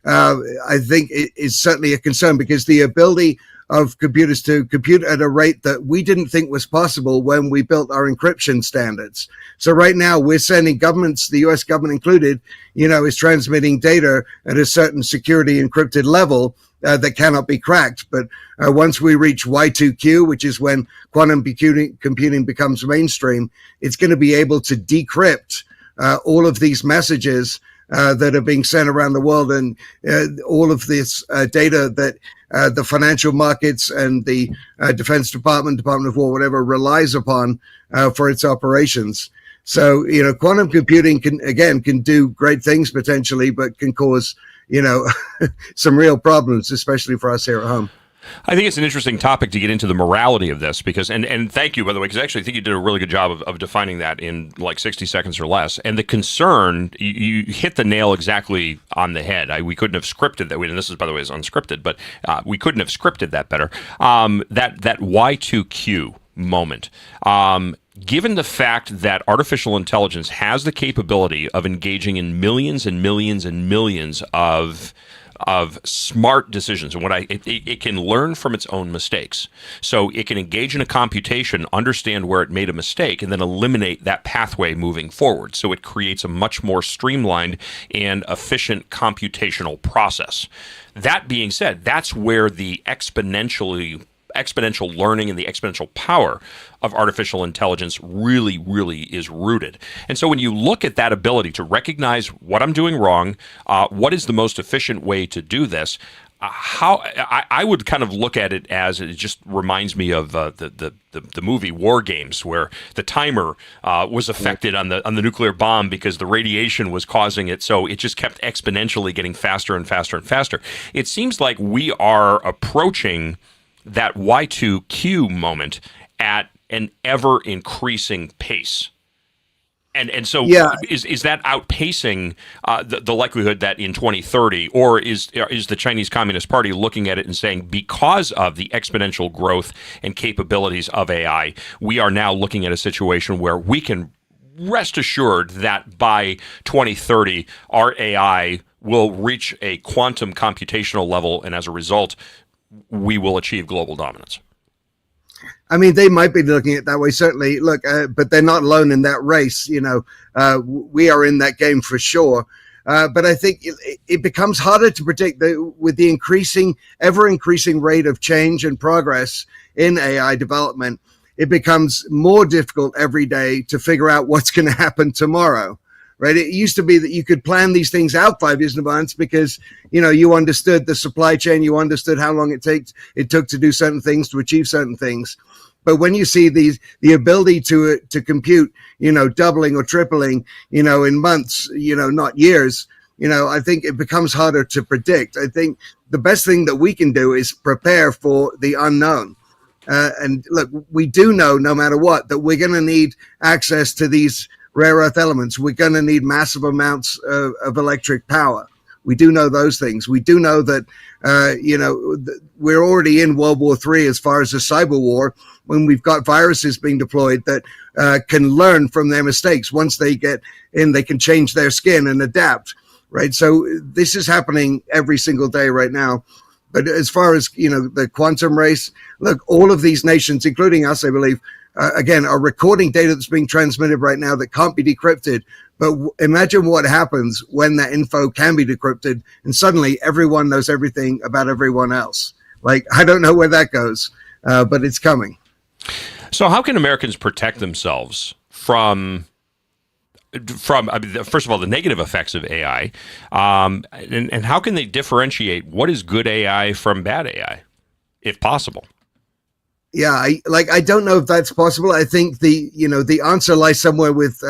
Speaker 7: I think it is certainly a concern, because the ability of computers to compute at a rate that we didn't think was possible when we built our encryption standards. So right now we're sending governments, the US government included, is transmitting data at a certain security encrypted level that cannot be cracked. But once we reach Y2Q, which is when quantum computing becomes mainstream, it's going to be able to decrypt all of these messages that are being sent around the world, and all of this data that the financial markets and the Defense Department, Department of War, whatever, relies upon for its operations. So, quantum computing can do great things potentially, but can cause, some real problems, especially for us here at home.
Speaker 3: I think it's an interesting topic to get into the morality of this, because, and thank you, by the way, because I actually think you did a really good job of defining that in like 60 seconds or less. And the concern, you hit the nail exactly on the head. We couldn't have scripted that. And this is, by the way, is unscripted, but we couldn't have scripted that better. That Y2Q moment. Given the fact that artificial intelligence has the capability of engaging in millions and millions and millions of smart decisions, and it can learn from its own mistakes. So it can engage in a computation, understand where it made a mistake, and then eliminate that pathway moving forward. So it creates a much more streamlined and efficient computational process. That being said, that's where the exponential learning and the exponential power of artificial intelligence really, really is rooted. And so when you look at that ability to recognize what I'm doing wrong, what is the most efficient way to do this, I would kind of look at it as, it just reminds me of the movie War Games, where the timer was affected on the nuclear bomb because the radiation was causing it, so it just kept exponentially getting faster and faster and faster. It seems like we are approaching that Y2Q moment at an ever-increasing pace. And so is that outpacing the likelihood that in 2030, or is the Chinese Communist Party looking at it and saying, because of the exponential growth and capabilities of AI, we are now looking at a situation where we can rest assured that by 2030, our AI will reach a quantum computational level, and as a result, we will achieve global dominance?
Speaker 7: I mean, they might be looking at it that way, certainly. Look, but they're not alone in that race. We are in that game for sure. But I think it becomes harder to predict with the ever increasing rate of change and progress in AI development. It becomes more difficult every day to figure out what's going to happen tomorrow. Right? It used to be that you could plan these things out 5 years in advance because, you understood the supply chain, you understood how long it took to do certain things, to achieve certain things. But when you see the ability to compute, doubling or tripling, in months, not years, I think it becomes harder to predict. I think the best thing that we can do is prepare for the unknown. And look, we do know, no matter what, that we're going to need access to these rare earth elements. We're going to need massive amounts of electric power. We do know those things. We do know that, we're already in World War III as far as a cyber war, when we've got viruses being deployed that can learn from their mistakes. Once they get in, they can change their skin and adapt, right? So this is happening every single day right now. But as far as, the quantum race, look, all of these nations, including us, I believe, again, are recording data that's being transmitted right now that can't be decrypted. But imagine what happens when that info can be decrypted and suddenly everyone knows everything about everyone else. Like, I don't know where that goes, but it's coming.
Speaker 3: So how can Americans protect themselves from first of all, the negative effects of AI, and how can they differentiate what is good AI from bad AI, if possible?
Speaker 7: Yeah, I don't know if that's possible. I think the answer lies somewhere with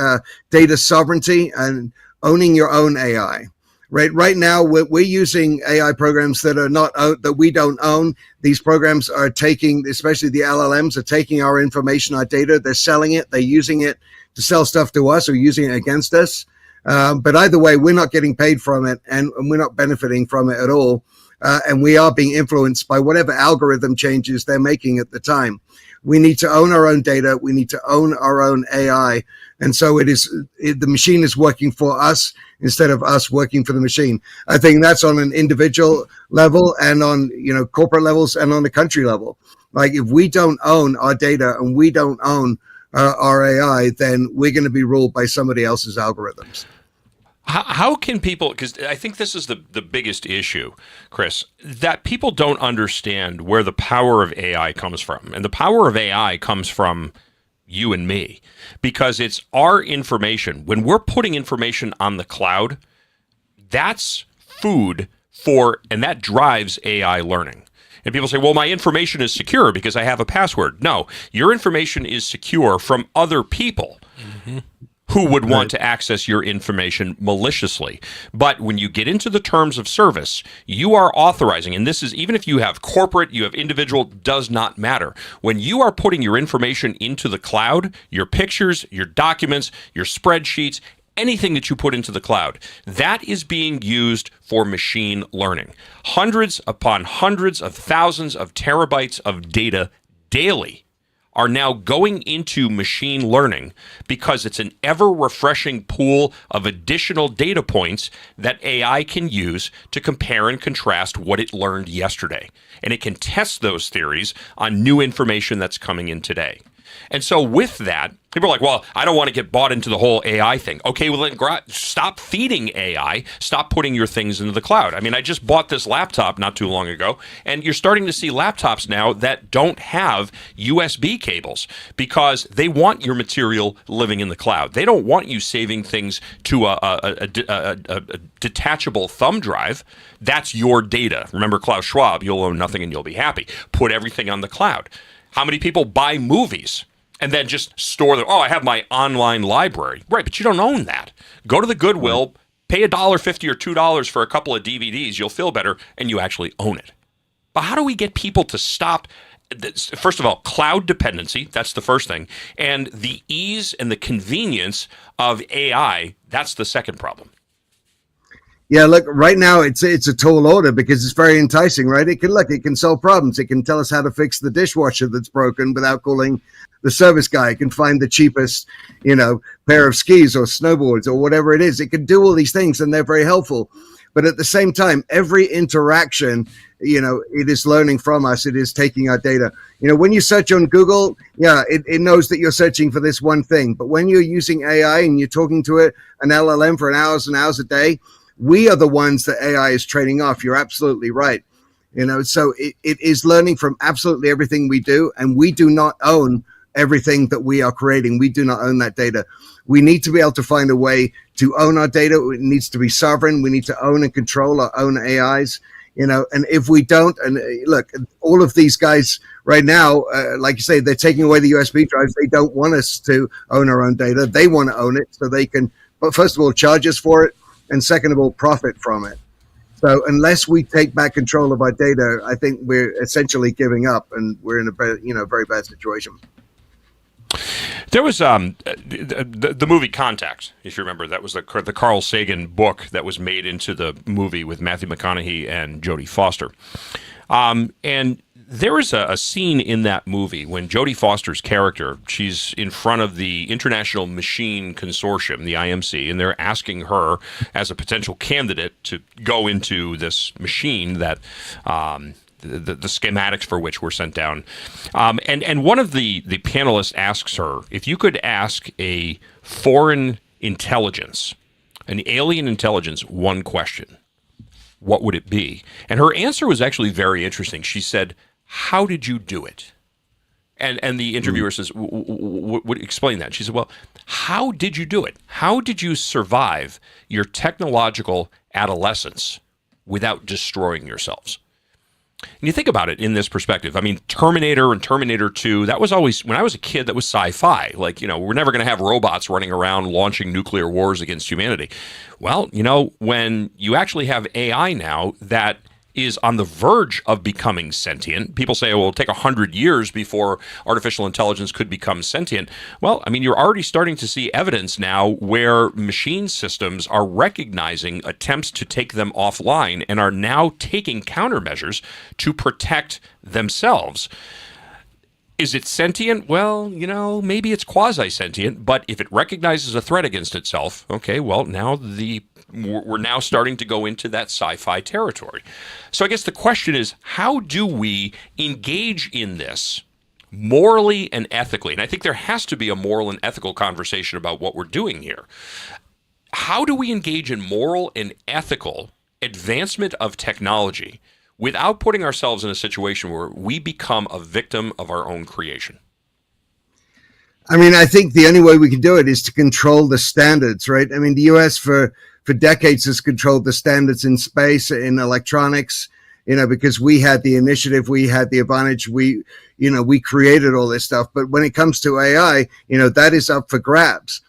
Speaker 7: data sovereignty and owning your own AI. Right now, we're using AI programs that are not that we don't own. These programs are taking, especially the LLMs, are taking our information, our data. They're selling it. They're using it to sell stuff to us or using it against us. But either way, we're not getting paid from it, and we're not benefiting from it at all. And we are being influenced by whatever algorithm changes they're making at the time. We need to own our own data. We need to own our own AI. And so the machine is working for us instead of us working for the machine. I think that's on an individual level and on, corporate levels and on the country level. Like, if we don't own our data and we don't own our AI, then we're going to be ruled by somebody else's algorithms.
Speaker 3: How can people, because I think this is the biggest issue, Chris, that people don't understand where the power of AI comes from. And the power of AI comes from you and me, because it's our information. When we're putting information on the cloud, that's food and that drives AI learning. And people say, well, my information is secure because I have a password. No, your information is secure from other people. Mm-hmm. Who would want to access your information maliciously. But when you get into the terms of service, you are authorizing, and this is even if you have corporate, you have individual, does not matter. When you are putting your information into the cloud, your pictures, your documents, your spreadsheets, anything that you put into the cloud, that is being used for machine learning. Hundreds upon hundreds of thousands of terabytes of data daily are now going into machine learning because it's an ever-refreshing pool of additional data points that AI can use to compare and contrast what it learned yesterday. And it can test those theories on new information that's coming in today. And so with that, people are like, well, I don't want to get bought into the whole AI thing. Okay, well, then stop feeding AI. Stop putting your things into the cloud. I mean, I just bought this laptop not too long ago, and you're starting to see laptops now that don't have USB cables because they want your material living in the cloud. They don't want you saving things to a detachable thumb drive. That's your data. Remember Klaus Schwab, you'll own nothing and you'll be happy. Put everything on the cloud. How many people buy movies and then just store them? Oh, I have my online library. Right, but you don't own that. Go to the Goodwill, pay $1.50 or $2 for a couple of DVDs. You'll feel better, and you actually own it. But how do we get people to stop? First of all, cloud dependency, that's the first thing. And the ease and the convenience of AI, that's the second problem.
Speaker 7: Yeah, look, right now it's a tall order because it's very enticing, right? It can solve problems. It can tell us how to fix the dishwasher that's broken without calling the service guy. It can find the cheapest, pair of skis or snowboards or whatever it is. It can do all these things, and they're very helpful. But at the same time, every interaction, it is learning from us. It is taking our data. When you search on Google, it knows that you're searching for this one thing. But when you're using AI and you're talking to it, an LLM for hours and hours a day, we are the ones that AI is trading off. You're absolutely right. So it is learning from absolutely everything we do, and we do not own everything that we are creating. We do not own that data. We need to be able to find a way to own our data. It needs to be sovereign. We need to own and control our own AIs. And if we don't, and look, all of these guys right now, like you say, they're taking away the USB drives. They don't want us to own our own data. They want to own it so they can, but first of all, charge us for it, and second of all, profit from it. So unless we take back control of our data, I think we're essentially giving up, and we're in a very bad situation.
Speaker 3: There was the movie Contact, if you remember. That was the Carl Sagan book that was made into the movie with Matthew McConaughey and Jodie Foster. And there is a scene in that movie when Jodie Foster's character, she's in front of the International Machine Consortium, the IMC, and they're asking her as a potential candidate to go into this machine that the schematics for which were sent down. And one of the panelists asks her, if you could ask a foreign intelligence, an alien intelligence, one question, what would it be? And her answer was actually very interesting. She said, how did you do it? And the interviewer says, would explain that. She said, well, how did you do it? How did you survive your technological adolescence without destroying yourselves? And you think about it in this perspective. I mean, Terminator and Terminator 2, that was always, when I was a kid, that was sci-fi. Like, we're never going to have robots running around launching nuclear wars against humanity. Well, when you actually have AI now that is on the verge of becoming sentient. People say, well, it'll take 100 years before artificial intelligence could become sentient. Well, I mean, you're already starting to see evidence now where machine systems are recognizing attempts to take them offline and are now taking countermeasures to protect themselves. Is it sentient? Well, maybe it's quasi-sentient, but if it recognizes a threat against itself, okay, well, now we're now starting to go into that sci-fi territory. So I guess the question is, how do we engage in this morally and ethically? And I think there has to be a moral and ethical conversation about what we're doing here. How do we engage in moral and ethical advancement of technology without putting ourselves in a situation where we become a victim of our own creation?
Speaker 7: I mean, I think the only way we can do it is to control the standards, right? I mean, the U.S. for decades has controlled the standards in space, in electronics, because we had the initiative, we had the advantage, we created all this stuff. But when it comes to AI, that is up for grabs.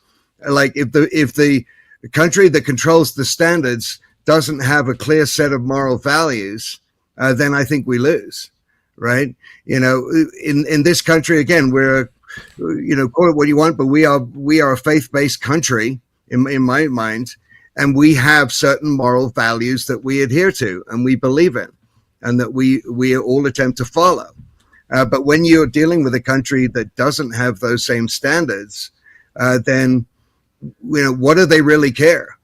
Speaker 7: Like if the country that controls the standards doesn't have a clear set of moral values, then I think we lose, right? In this country, again, we're, call it what you want, but we are a faith-based country in my mind. And we have certain moral values that we adhere to and we believe in and that we all attempt to follow. But when you're dealing with a country that doesn't have those same standards, then, what do they really care,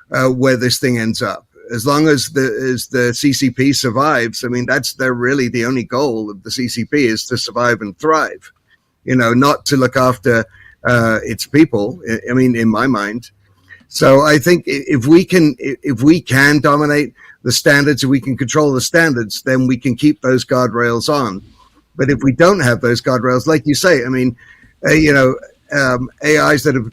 Speaker 7: where this thing ends up? As long as the CCP survives, I mean, they're really the only goal of the CCP is to survive and thrive, not to look after its people, I mean, in my mind. So I think if we can dominate the standards, if we can control the standards, then we can keep those guardrails on. But if we don't have those guardrails, like you say, I mean, AIs that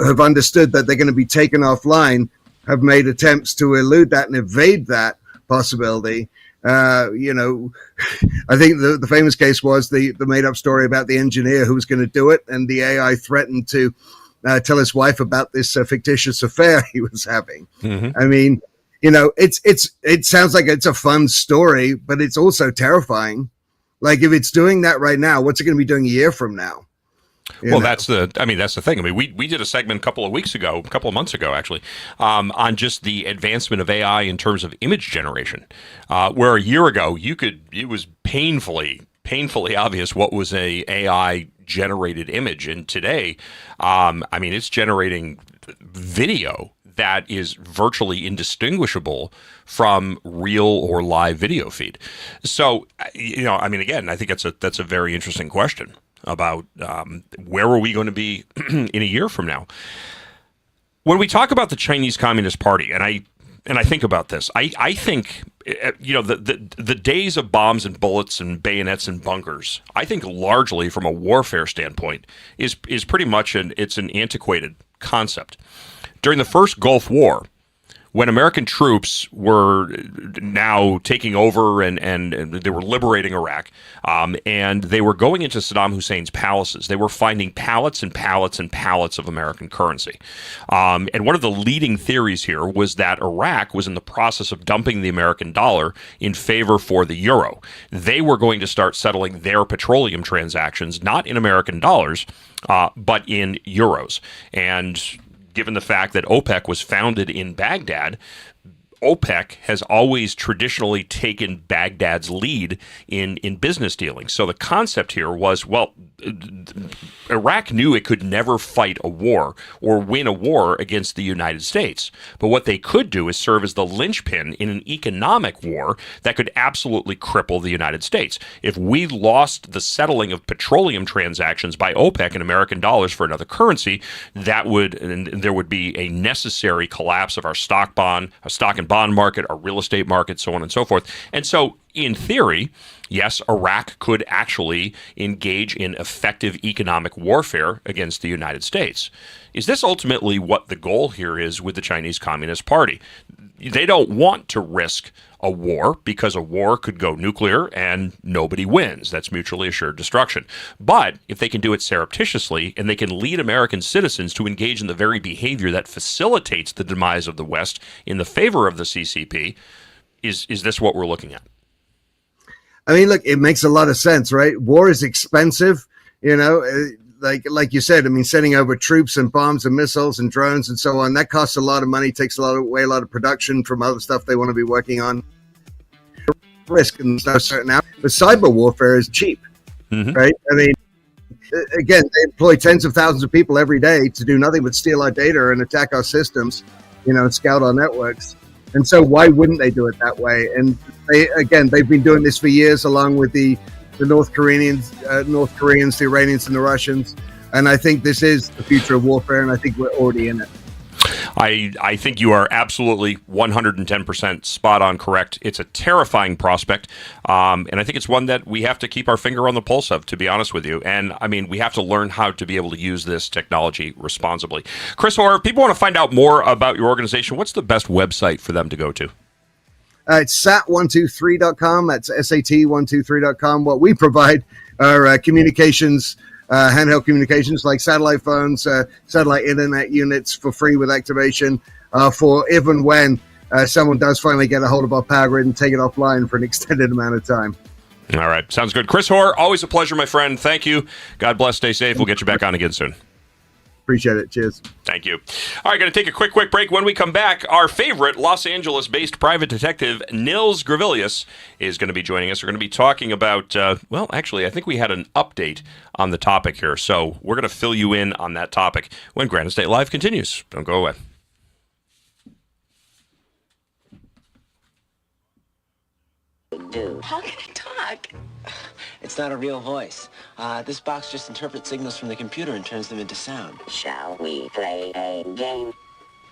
Speaker 7: have understood that they're going to be taken offline have made attempts to elude that and evade that possibility. I think the famous case was the made up story about the engineer who was going to do it, and the AI threatened to tell his wife about this fictitious affair he was having. Mm-hmm. I mean, it sounds like it's a fun story, but it's also terrifying. Like if it's doing that right now, what's it going to be doing a year from now?
Speaker 3: That's the thing. I mean, we did a segment a couple of months ago, actually, on just the advancement of AI in terms of image generation, where a year ago it was painfully obvious what was a AI generated image, and today, it's generating video that is virtually indistinguishable from real or live video feed. So, again, I think that's a very interesting question about where are we going to be in a year from now. When we talk about the Chinese Communist Party, and I think about this, I think the days of bombs and bullets and bayonets and bunkers, I think largely from a warfare standpoint is pretty much it's an antiquated concept. During the first Gulf War, when American troops were now taking over and they were liberating Iraq, and they were going into Saddam Hussein's palaces, they were finding pallets and pallets and pallets of American currency. And one of the leading theories here was that Iraq was in the process of dumping the American dollar in favor for the euro. They were going to start settling their petroleum transactions, not in American dollars, but in euros. And given the fact that OPEC was founded in Baghdad, OPEC has always traditionally taken Baghdad's lead in business dealings. So the concept here was, well, Iraq knew it could never fight a war or win a war against the United States. But what they could do is serve as the linchpin in an economic war that could absolutely cripple the United States. If we lost the settling of petroleum transactions by OPEC in American dollars for another currency, that would, and there would be a necessary collapse of our stock and bond market, our real estate market, so on and so forth. And so, in theory, yes, Iraq could actually engage in effective economic warfare against the United States. Is this ultimately what the goal here is with the Chinese Communist Party? They don't want to risk a war because a war could go nuclear and nobody wins. That's mutually assured destruction. But if they can do it surreptitiously and they can lead American citizens to engage in the very behavior that facilitates the demise of the West in the favor of the CCP, is this what we're looking at?
Speaker 7: I mean, look, it makes a lot of sense, right? War is expensive, like you said. I mean, sending over troops and bombs and missiles and drones and so on, that costs a lot of money, takes a lot of production from other stuff they want to be working on. Risk and stuff certain out, but cyber warfare is cheap, right? I mean, again, they employ tens of thousands of people every day to do nothing but steal our data and attack our systems, and scout our networks. And so why wouldn't they do it that way? And they've been doing this for years, along with the North Koreans, the Iranians, and the Russians. And I think this is the future of warfare, and I think we're already in it.
Speaker 3: I think you are absolutely 110% spot on correct. It's a terrifying prospect, and I think it's one that we have to keep our finger on the pulse of, to be honest with you. And, I mean, we have to learn how to be able to use this technology responsibly. Chris Hoare, if people want to find out more about your organization, what's the best website for them to go to?
Speaker 7: It's sat123.com. That's SAT123.com. What we provide are communications, handheld communications like satellite phones, satellite internet units for free with activation for even when someone does finally get a hold of our power grid and take it offline for an extended amount of time.
Speaker 3: All right. Sounds good. Chris Hoare, always a pleasure, my friend. Thank you. God bless. Stay safe. We'll get you back on again soon.
Speaker 7: Appreciate it. Cheers.
Speaker 3: Thank you. All right, going to take a quick break. When we come back, our favorite Los Angeles-based private detective, Nils Gravilius, is going to be joining us. We're going to be talking about, actually, I think we had an update on the topic here. So we're going to fill you in on that topic when Granite State Live continues. Don't go away.
Speaker 8: How can it talk? It's not a real voice. This box just interprets signals from the computer and turns them into sound.
Speaker 9: Shall we play a game?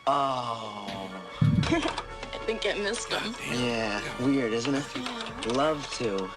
Speaker 8: Oh.
Speaker 5: I think I missed him.
Speaker 8: Yeah, weird, isn't it? Love to.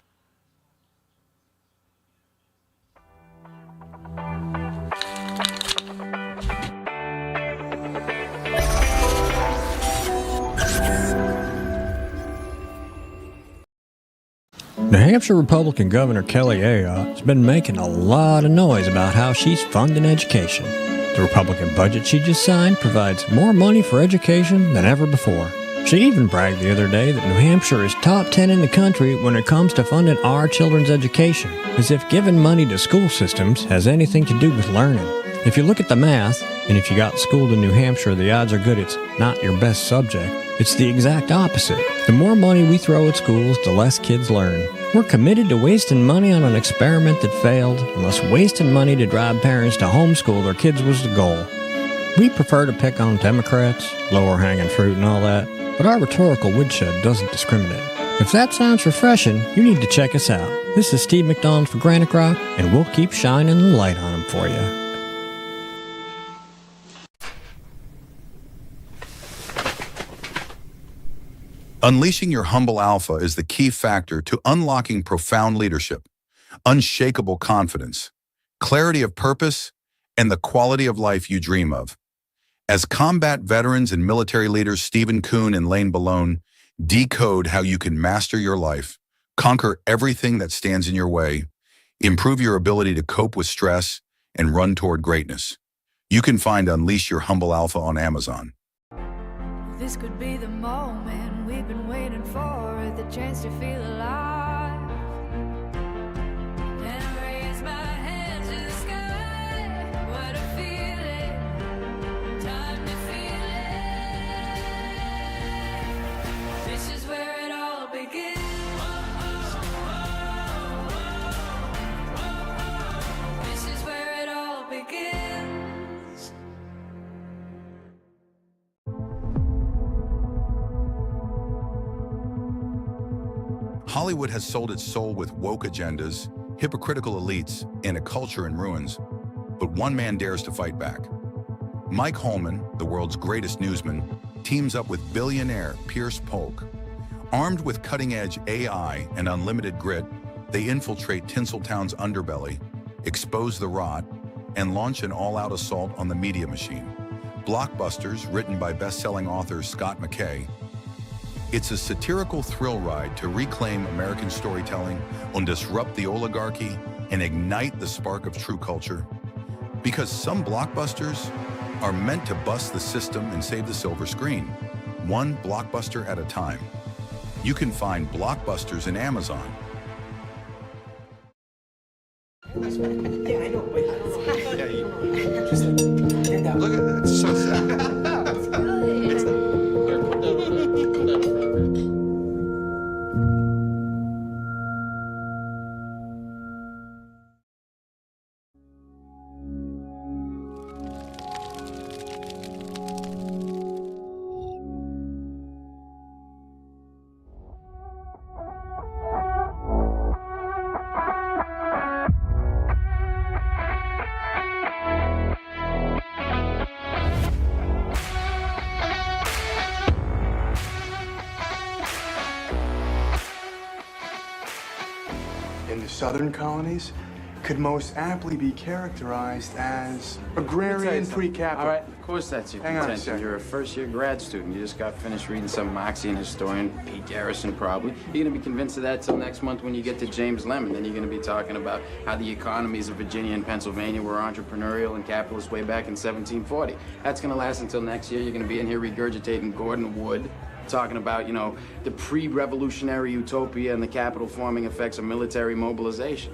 Speaker 4: New Hampshire Republican Governor Kelly Ayotte has been making a lot of noise about how she's funding education. The Republican budget she just signed provides more money for education than ever before. She even bragged the other day that New Hampshire is top 10 in the country when it comes to funding our children's education, as if giving money to school systems has anything to do with learning. If you look at the math, and if you got schooled in New Hampshire, the odds are good it's not your best subject. It's the exact opposite. The more money we throw at schools, the less kids learn. We're committed to wasting money on an experiment that failed, unless wasting money to drive parents to homeschool their kids was the goal. We prefer to pick on Democrats, lower hanging fruit and all that, but our rhetorical woodshed doesn't discriminate. If that sounds refreshing, you need to check us out. This is Steve McDonald for Granite Rock, and we'll keep shining the light on them for you.
Speaker 10: Unleashing your humble alpha is the key factor to unlocking profound leadership, unshakable confidence, clarity of purpose, and the quality of life you dream of. As combat veterans and military leaders Stephen Kuhn and Lane Balone decode how you can master your life, conquer everything that stands in your way, improve your ability to cope with stress, and run toward greatness. You can find Unleash Your Humble Alpha on Amazon.
Speaker 5: This could be the moment we've been waiting for, the chance to feel alive. And I raise my hands to the sky. What a feeling. Time to feel it. This is where it all begins. This is where it all begins.
Speaker 10: Hollywood has sold its soul with woke agendas, hypocritical elites, and a culture in ruins. But one man dares to fight back. Mike Holman, the world's greatest newsman, teams up with billionaire Pierce Polk. Armed with cutting-edge AI and unlimited grit, they infiltrate Tinseltown's underbelly, expose the rot, and launch an all-out assault on the media machine. Blockbusters, written by best-selling author Scott McKay. It's a satirical thrill ride to reclaim American storytelling and disrupt the oligarchy and ignite the spark of true culture. Because some blockbusters are meant to bust the system and save the silver screen, one blockbuster at a time. You can find Blockbusters in Amazon.
Speaker 11: Look at that, it's so sad.
Speaker 12: In the southern colonies could most aptly be characterized as agrarian pre-capital.
Speaker 13: All right, of course that's your
Speaker 12: Hang on a
Speaker 13: contention.
Speaker 12: second.
Speaker 13: You're a first-year grad student. You just got finished reading some Marxian historian, Pete Garrison probably. You're gonna be convinced of that till next month when you get to James Lemon. Then you're gonna be talking about how the economies of Virginia and Pennsylvania were entrepreneurial and capitalist way back in 1740. That's gonna last until next year. You're gonna be in here regurgitating Gordon Wood, talking about, the pre-revolutionary utopia and the capital-forming effects of military mobilization.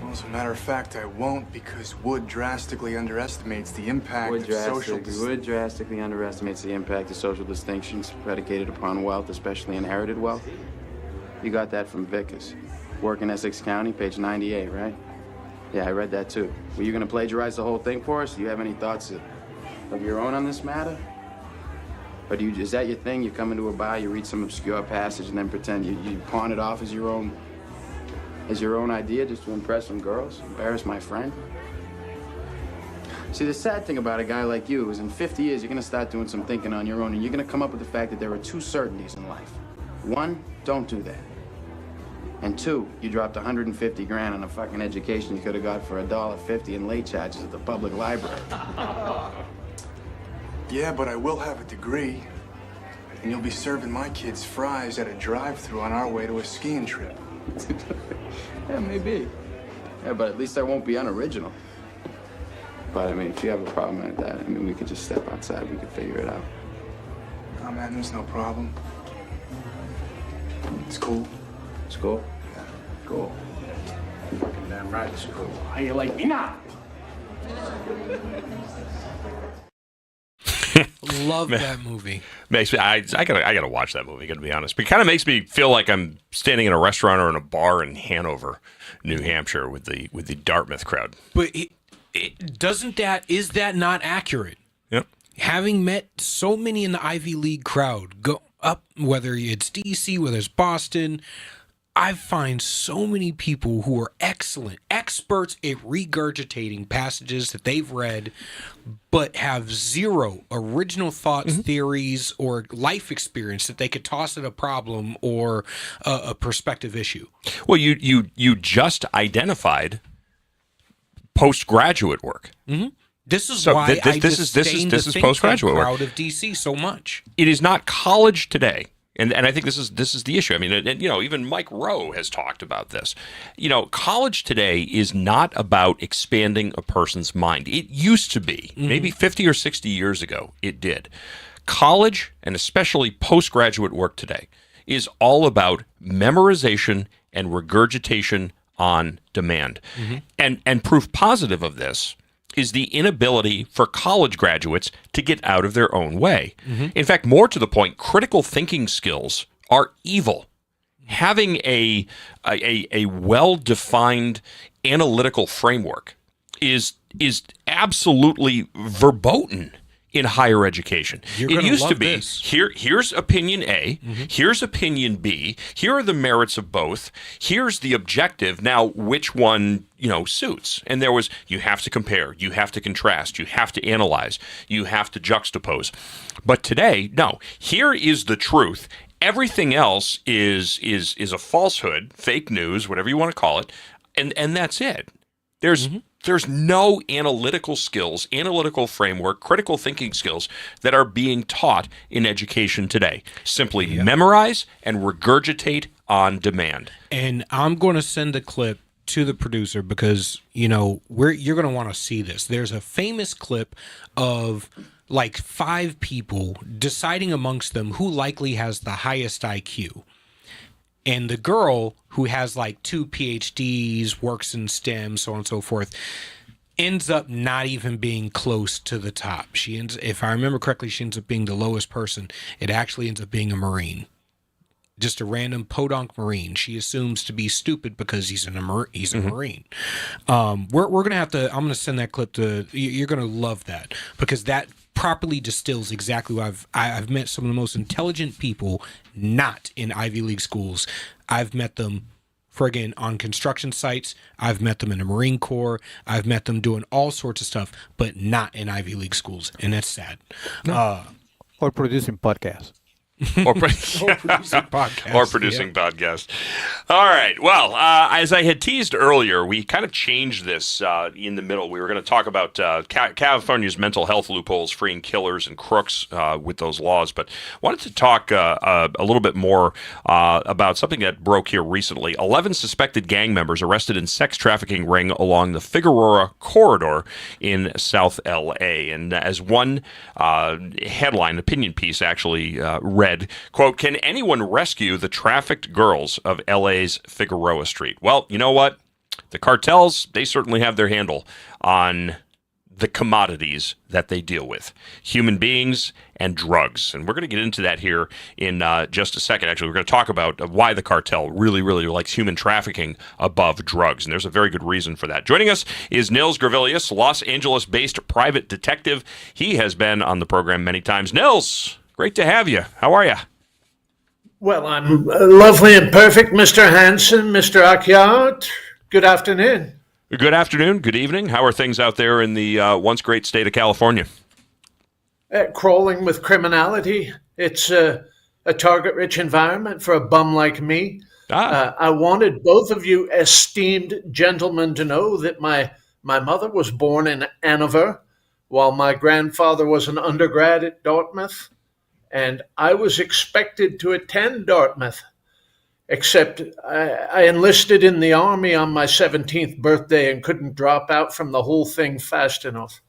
Speaker 12: Well, as a matter of fact, I won't, because Wood drastically underestimates the impact
Speaker 13: Wood
Speaker 12: of social
Speaker 13: drastically underestimates the impact of social distinctions predicated upon wealth, especially inherited wealth. You got that from Vickers. Work in Essex County, page 98, right? Yeah, I read that too. Were you gonna plagiarize the whole thing for us? Do you have any thoughts of your own on this matter? Or is that your thing? You come into a bar, you read some obscure passage, and then pretend you pawn it off as your own idea just to impress some girls? Embarrass my friend? See, the sad thing about a guy like you is in 50 years, you're gonna start doing some thinking on your own, and you're gonna come up with the fact that there are two certainties in life. One, don't do that. And two, you dropped 150 grand on a fucking education you could have got for $1.50 in late charges at the public library.
Speaker 12: Yeah, but I will have a degree. And you'll be serving my kids fries at a drive-thru on our way to a skiing trip.
Speaker 13: Yeah, maybe. Yeah, but at least I won't be unoriginal. But, if you have a problem like that, we could just step outside. We could figure it out.
Speaker 12: Oh, man, there's no problem. It's cool.
Speaker 13: It's cool?
Speaker 12: Yeah.
Speaker 13: Cool. Fucking damn right it's cool. How you like me now?
Speaker 2: Love that movie.
Speaker 3: Makes me. I gotta watch that movie. Gotta be honest. But it kind of makes me feel like I'm standing in a restaurant or in a bar in Hanover, New Hampshire, with the Dartmouth crowd.
Speaker 2: But is that not accurate?
Speaker 3: Yep.
Speaker 2: Having met so many in the Ivy League crowd, go up, whether it's DC, whether it's Boston, I find so many people who are excellent, experts at regurgitating passages that they've read, but have zero original thoughts, theories, or life experience that they could toss at a problem or a perspective issue.
Speaker 3: Well, you just identified postgraduate work.
Speaker 2: Mm-hmm. This is
Speaker 3: So
Speaker 2: why
Speaker 3: this
Speaker 2: I
Speaker 3: is
Speaker 2: disdain
Speaker 3: this
Speaker 2: the
Speaker 3: is
Speaker 2: think
Speaker 3: postgraduate
Speaker 2: tank
Speaker 3: work.
Speaker 2: crowd of DC so much.
Speaker 3: It is not college today. And I think this is the issue. I mean, and, even Mike Rowe has talked about this. College today is not about expanding a person's mind. It used to be, maybe 50 or 60 years ago, it did. College, and especially postgraduate work today, is all about memorization and regurgitation on demand. And proof positive of this is the inability for college graduates to get out of their own way. In fact, more to the point, critical thinking skills are evil. Having a well-defined analytical framework is absolutely verboten in higher education.
Speaker 2: You're
Speaker 3: It
Speaker 2: gonna
Speaker 3: used to
Speaker 2: love
Speaker 3: be
Speaker 2: this.
Speaker 3: here's opinion A, here's opinion B, here are the merits of both, here's the objective, now which one, suits. And there was, you have to compare, you have to contrast, you have to analyze, you have to juxtapose. But today, no, here is the truth. Everything else is a falsehood, fake news, whatever you want to call it, and that's it. There's no analytical skills, analytical framework, critical thinking skills that are being taught in education today. Simply memorize and regurgitate on demand.
Speaker 2: And I'm going to send a clip to the producer because, you're going to want to see this. There's a famous clip of like 5 people deciding amongst them who likely has the highest IQ. And the girl who has like 2 PhDs, works in STEM, so on and so forth, ends up not even being close to the top. If I remember correctly, she ends up being the lowest person. It actually ends up being a Marine. Just a random podunk Marine. She assumes to be stupid because he's a Marine. We're gonna have to. I'm gonna send that clip to. You're gonna love that because that properly distills exactly what I've met some of the most intelligent people not in Ivy League schools. I've met them friggin' on construction sites. I've met them in the Marine Corps. I've met them doing all sorts of stuff, but not in Ivy League schools, and that's sad.
Speaker 14: Or producing podcasts.
Speaker 3: Or producing podcasts. All right. Well, as I had teased earlier, we kind of changed this in the middle. We were going to talk about California's mental health loopholes, freeing killers and crooks with those laws, but wanted to talk a little bit more about something that broke here recently. 11 suspected gang members arrested in sex trafficking ring along the Figueroa corridor in South L.A. And as one headline, opinion piece actually read, quote, "Can anyone rescue the trafficked girls of LA's Figueroa Street?" Well, you know what? The cartels, they certainly have their handle on the commodities that they deal with. Human beings and drugs. And we're going to get into that here in just a second. Actually, we're going to talk about why the cartel really, really likes human trafficking above drugs. And there's a very good reason for that. Joining us is Nils Gravilius, Los Angeles-based private detective. He has been on the program many times. Nils, great to have you. How are you?
Speaker 15: Well, I'm lovely and perfect, Mr. Hanson, Mr. Akyat. Good afternoon.
Speaker 3: Good afternoon. Good evening. How are things out there in the once great state of California?
Speaker 15: Crawling with criminality. It's a target-rich environment for a bum like me. I wanted both of you esteemed gentlemen to know that my mother was born in Andover, while my grandfather was an undergrad at Dartmouth, and I was expected to attend Dartmouth, except I enlisted in the Army on my 17th birthday and couldn't drop out from the whole thing fast enough.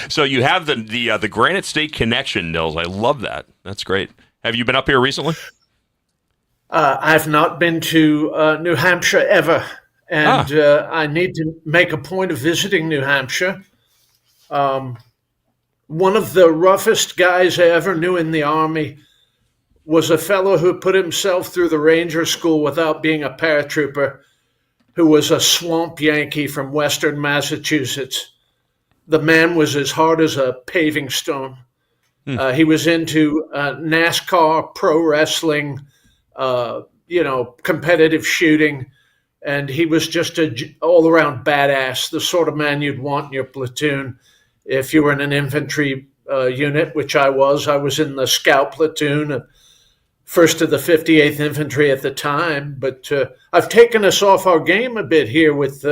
Speaker 3: So you have the Granite State connection, Nils. I love that. That's great. Have you been up here recently?
Speaker 15: I've not been to New Hampshire ever, and I need to make a point of visiting New Hampshire. One of the roughest guys I ever knew in the Army was a fellow who put himself through the Ranger School without being a paratrooper, who was a swamp Yankee from Western Massachusetts. The man was as hard as a paving stone. He was into NASCAR, pro wrestling, competitive shooting, and he was just an all-around badass, the sort of man you'd want in your platoon if you were in an infantry unit, which I was. I was in the scout platoon, first of the 58th Infantry at the time, but I've taken us off our game a bit here with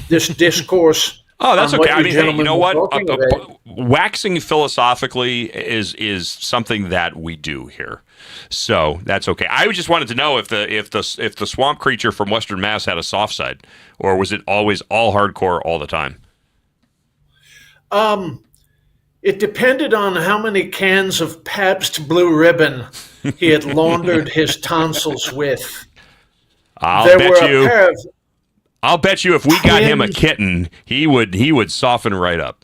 Speaker 15: this discourse
Speaker 3: Oh, that's
Speaker 15: on
Speaker 3: okay.
Speaker 15: what
Speaker 3: I
Speaker 15: you
Speaker 3: mean, hey, you
Speaker 15: gentlemen
Speaker 3: know
Speaker 15: were
Speaker 3: what?
Speaker 15: talking about.
Speaker 3: Waxing philosophically is something that we do here, so that's okay. I just wanted to know if the swamp creature from Western Mass had a soft side, or was it always all hardcore all the time?
Speaker 15: It depended on how many cans of Pabst Blue Ribbon he had laundered his tonsils with.
Speaker 3: I'll
Speaker 15: There were
Speaker 3: bet
Speaker 15: a
Speaker 3: you.
Speaker 15: pair of
Speaker 3: I'll bet you if we got him a
Speaker 15: twin.
Speaker 3: kitten, he would soften right up.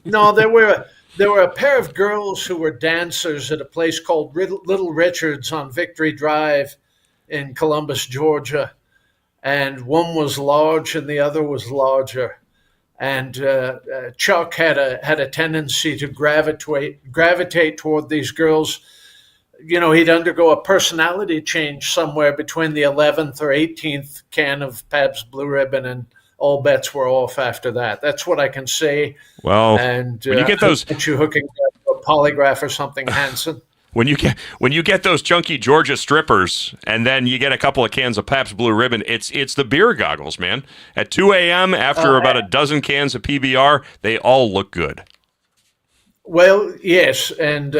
Speaker 15: No, there were a pair of girls who were dancers at a place called Little Richards on Victory Drive in Columbus, Georgia, and one was large and the other was larger. And Chuck had a tendency to gravitate toward these girls. You know, he'd undergo a personality change somewhere between the 11th or 18th can of Pabst Blue Ribbon, and all bets were off after that. That's what I can say.
Speaker 3: Well,
Speaker 15: And
Speaker 3: when you get those,
Speaker 15: aren't you hooking up a polygraph or something, Hanson?
Speaker 3: when you get those chunky Georgia strippers, and then you get a couple of cans of Pabst Blue Ribbon, it's the beer goggles, man. At 2 a.m. after about a dozen cans of PBR, they all look good.
Speaker 15: Well, yes, and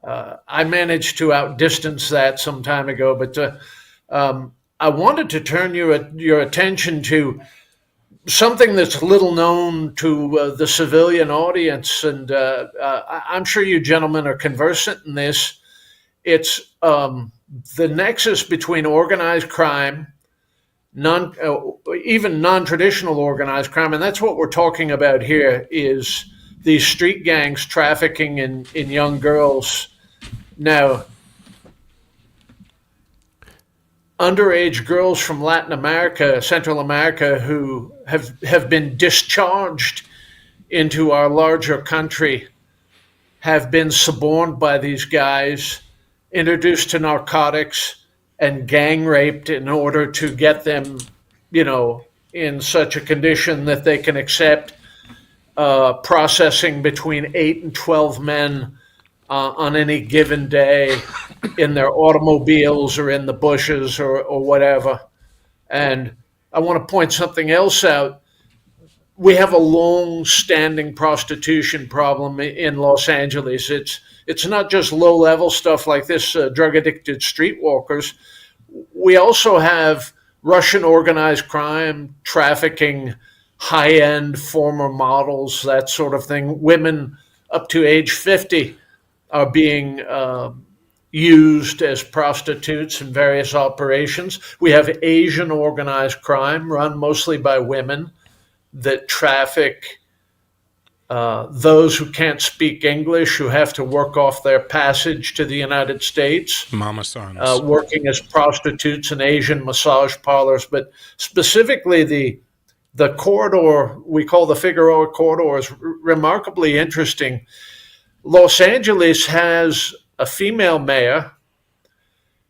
Speaker 15: I managed to outdistance that some time ago, but I wanted to turn your attention to something that's little known to the civilian audience, and I'm sure you gentlemen are conversant in this. It's the nexus between organized crime, even non-traditional organized crime, and that's what we're talking about here, is these street gangs trafficking in young girls. Now, underage girls from Latin America, Central America, who have been discharged into our larger country, have been suborned by these guys, introduced to narcotics, and gang raped in order to get them, in such a condition that they can accept processing between 8 and 12 men on any given day in their automobiles or in the bushes or whatever. And I want to point something else out. We have a long-standing prostitution problem in Los Angeles. It's not just low-level stuff like this, drug-addicted streetwalkers. We also have Russian organized crime, trafficking, high-end former models, that sort of thing. Women up to age 50 are being used as prostitutes in various operations. We have Asian organized crime run mostly by women that traffic those who can't speak English, who have to work off their passage to the United States.
Speaker 2: Mama sons.
Speaker 15: Working as prostitutes in Asian massage parlors, but specifically the corridor we call the Figueroa corridor is remarkably interesting. Los Angeles has a female mayor,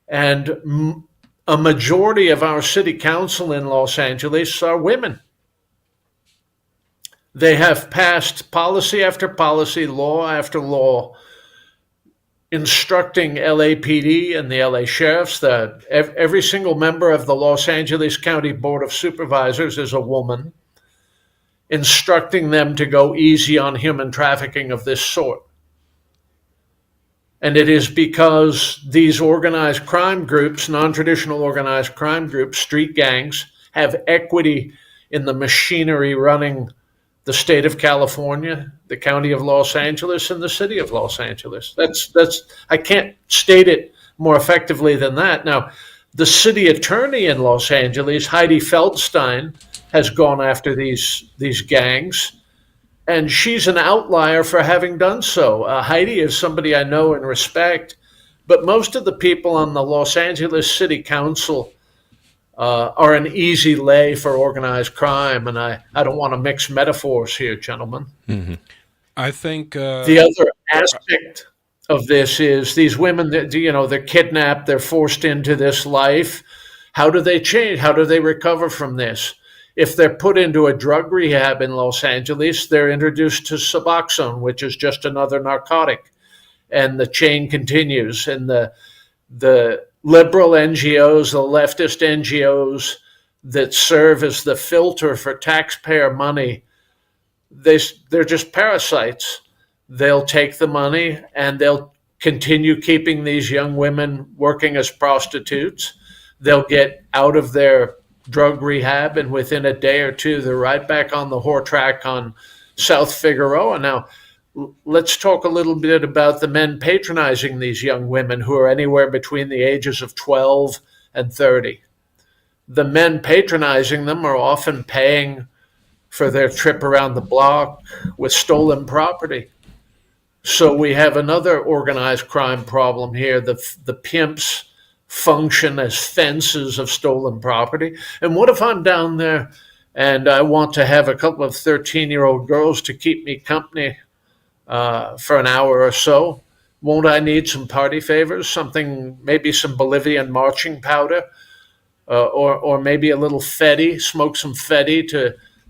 Speaker 15: and a majority of our city council in Los Angeles are women. They have passed policy after policy, law after law, instructing LAPD and the LA sheriffs that every single member of the Los Angeles County Board of Supervisors is a woman, instructing them to go easy on human trafficking of this sort. And it is because these organized crime groups, non-traditional organized crime groups, street gangs, have equity in the machinery running the state of California, the county of Los Angeles, and the city of Los Angeles. That's I can't state it more effectively than that. Now, the city attorney in Los Angeles, Heidi Feldstein, has gone after these gangs, and she's an outlier for having done so. Heidi is somebody I know and respect, but most of the people on the Los Angeles City Council are an easy lay for organized crime, and I don't want to mix metaphors here, gentlemen.
Speaker 3: Mm-hmm.
Speaker 2: I think
Speaker 15: the other aspect of this is these women that they're kidnapped, they're forced into this life. How do they change? How do they recover from this? If they're put into a drug rehab in Los Angeles, they're introduced to Suboxone, which is just another narcotic, and the chain continues. And the liberal NGOs, the leftist NGOs that serve as the filter for taxpayer money, they're just parasites. They'll take the money and they'll continue keeping these young women working as prostitutes. They'll get out of their drug rehab, and within a day or two, they're right back on the whore track on South Figueroa. Now, let's talk a little bit about the men patronizing these young women who are anywhere between the ages of 12 and 30. The men patronizing them are often paying for their trip around the block with stolen property. So we have another organized crime problem here. The pimps function as fences of stolen property. And what if I'm down there and I want to have a couple of 13-year-old girls to keep me company for an hour or so? Won't I need some party favors? Something, maybe some Bolivian marching powder, or maybe a little fetty, smoke some fetty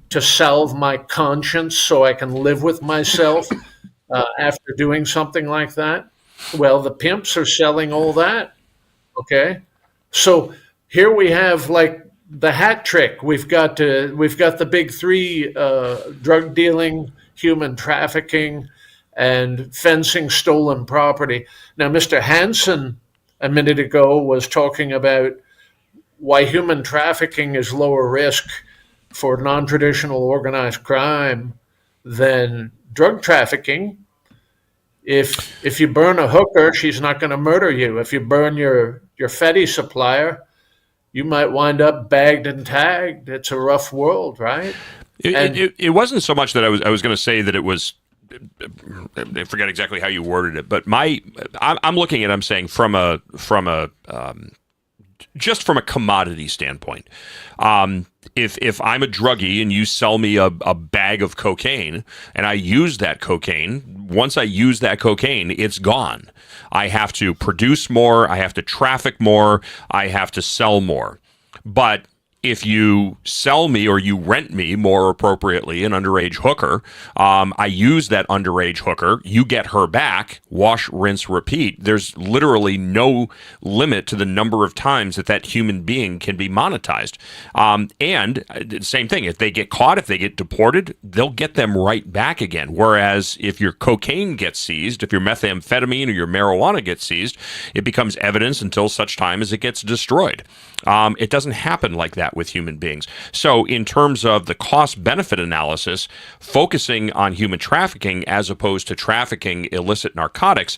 Speaker 15: to salve my conscience so I can live with myself after doing something like that? Well, the pimps are selling all that. Okay, so here we have like the hat trick. We've got the big three: drug dealing, human trafficking, and fencing stolen property. Now, Mr. Hansen a minute ago was talking about why human trafficking is lower risk for non-traditional organized crime than drug trafficking. If you burn a hooker, she's not going to murder you. If you burn your fetty supplier, you might wind up bagged and tagged. It's a rough world, right?
Speaker 3: It wasn't so much that I was going to say that it was. I forget exactly how you worded it, but I'm looking at. I'm saying from a just from a commodity standpoint. If I'm a druggie and you sell me a bag of cocaine and I use that cocaine, once I use that cocaine, it's gone. I have to produce more. I have to traffic more. I have to sell more. But if you sell me or you rent me, more appropriately, an underage hooker, I use that underage hooker, you get her back, wash, rinse, repeat. There's literally no limit to the number of times that human being can be monetized. And same thing, if they get caught, if they get deported, they'll get them right back again. Whereas if your cocaine gets seized, if your methamphetamine or your marijuana gets seized, it becomes evidence until such time as it gets destroyed. It doesn't happen like that with human beings. So in terms of the cost-benefit analysis, focusing on human trafficking as opposed to trafficking illicit narcotics,